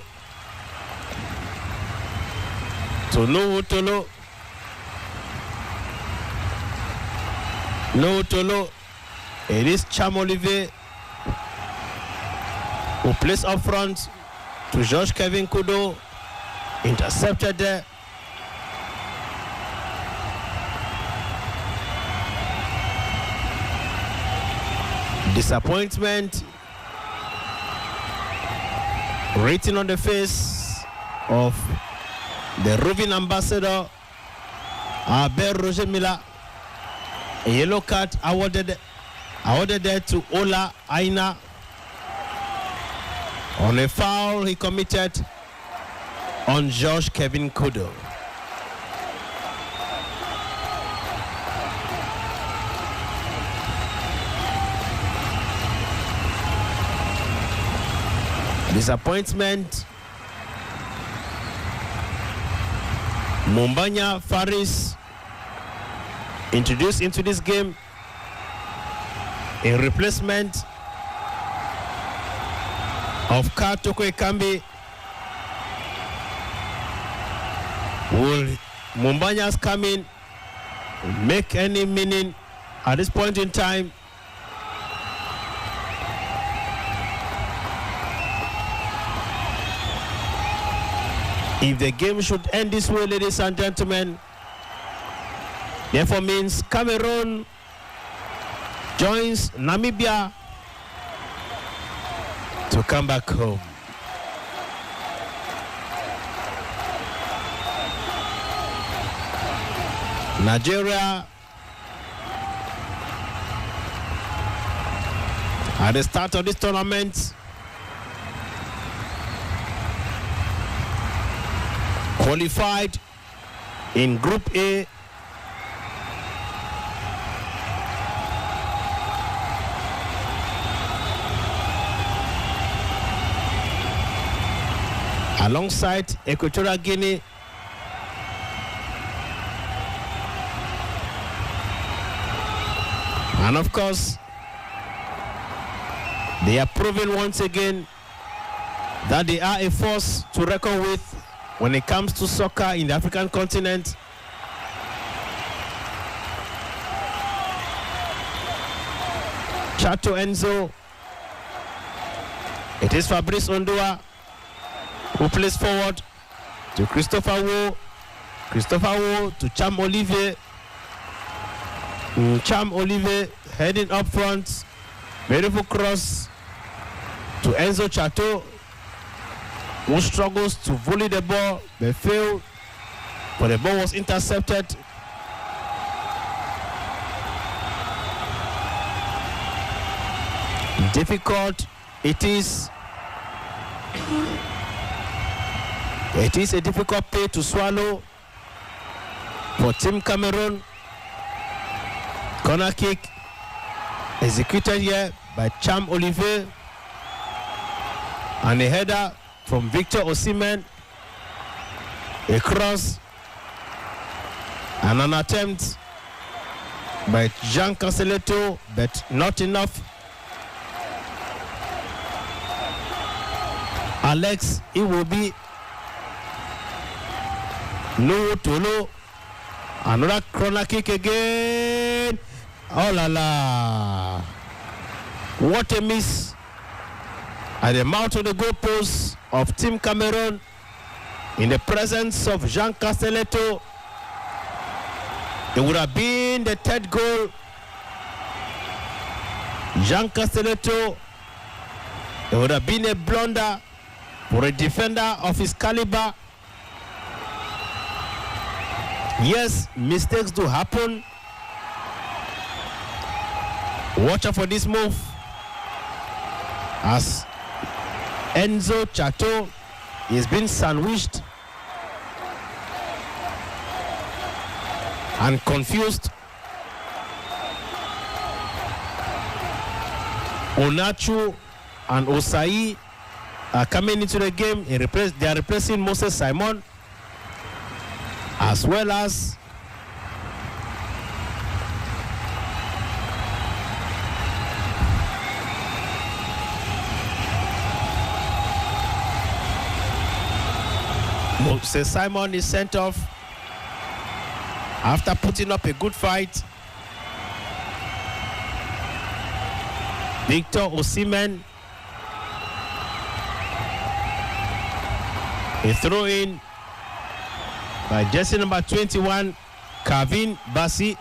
to Noutolo. It is Cham Olivier who plays up front to George Kevin Kudo. Intercepted there. Disappointment written on the face of the roving ambassador, Albert Roger Miller. A yellow card awarded there to Ola Aina on a foul he committed on George Kevin Kudo. Disappointment. Mumbanya Faris introduced into this game in replacement of Katoko Ekambi. Will Mumbanya's coming make any meaning at this point in time? If the game should end this way, ladies and gentlemen, therefore means Cameroon joins Namibia to come back home. Nigeria at the start of this tournament qualified in Group A alongside Equatorial Guinea, and of course they are proving once again that they are a force to reckon with when it comes to soccer in the African continent. Chato Enzo. It is Fabrice Ondua who plays forward to Christopher Wo. Christopher Wo to Cham Olivier. Cham Olivier heading up front. Beautiful cross to Enzo Chato, who struggles to volley the ball, but failed, but the ball was intercepted. Difficult it is. It is a difficult pill to swallow for Team Cameroon. Corner kick executed here by Cham Olivier, and a header from Victor Osimhen. A cross and an attempt by Jean Canceleto, but not enough. Alex Iwobi, no Tolo, another corner kick again. Oh la la! What a miss at the mouth of the goalpost of Team Cameroon in the presence of Jean Canceleto. It would have been the third goal. Jean Canceleto, it would have been a blunder for a defender of his caliber. Yes, mistakes do happen. Watch out for this move as Enzo Chato is being sandwiched and confused. Onachu and Osai are coming into the game. They are replacing Moses Simon, as well as Moses Simon is sent off after putting up a good fight. Victor Osimhen. A throw in by jersey number 21, Kavin Bassi.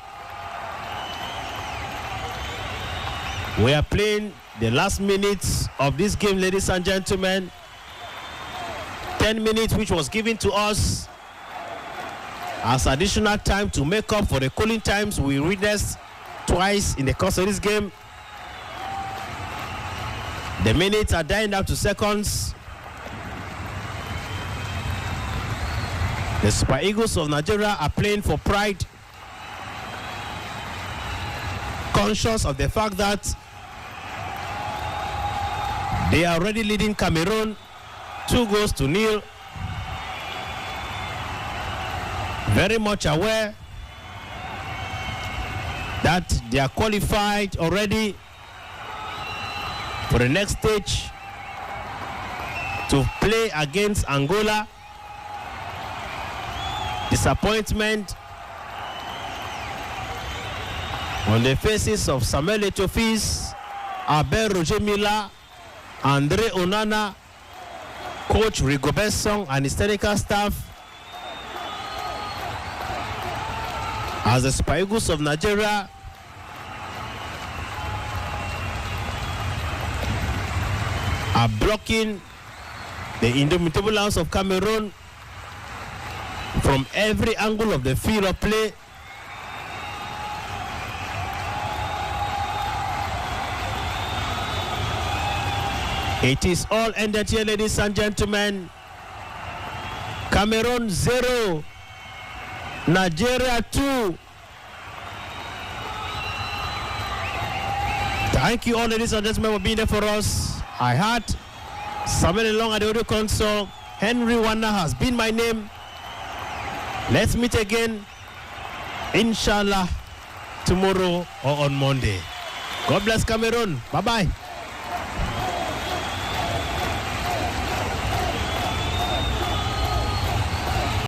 We are playing the last minutes of this game, ladies and gentlemen. 10 minutes which was given to us as additional time to make up for the cooling times we witnessed twice in the course of this game. The minutes are dying down to seconds. The Super Eagles of Nigeria are playing for pride, conscious of the fact that they are already leading Cameroon 2-0. Very much aware that they are qualified already for the next stage to play against Angola. Disappointment on the faces of Samuel Eto'o, Albert Roger Mila, Andre Onana, Coach Rigobert Song and his technical staff, as the Super Eagles of Nigeria are blocking the indomitable Lions of Cameroon from every angle of the field of play. It is all ended here, ladies and gentlemen. Cameroon 0, Nigeria 2. Thank you all, ladies and gentlemen, for being there for us. I had Samuel Elong at the audio console. Henry Wana has been my name. Let's meet again, inshallah, tomorrow or on Monday. God bless Cameroon. Bye-bye.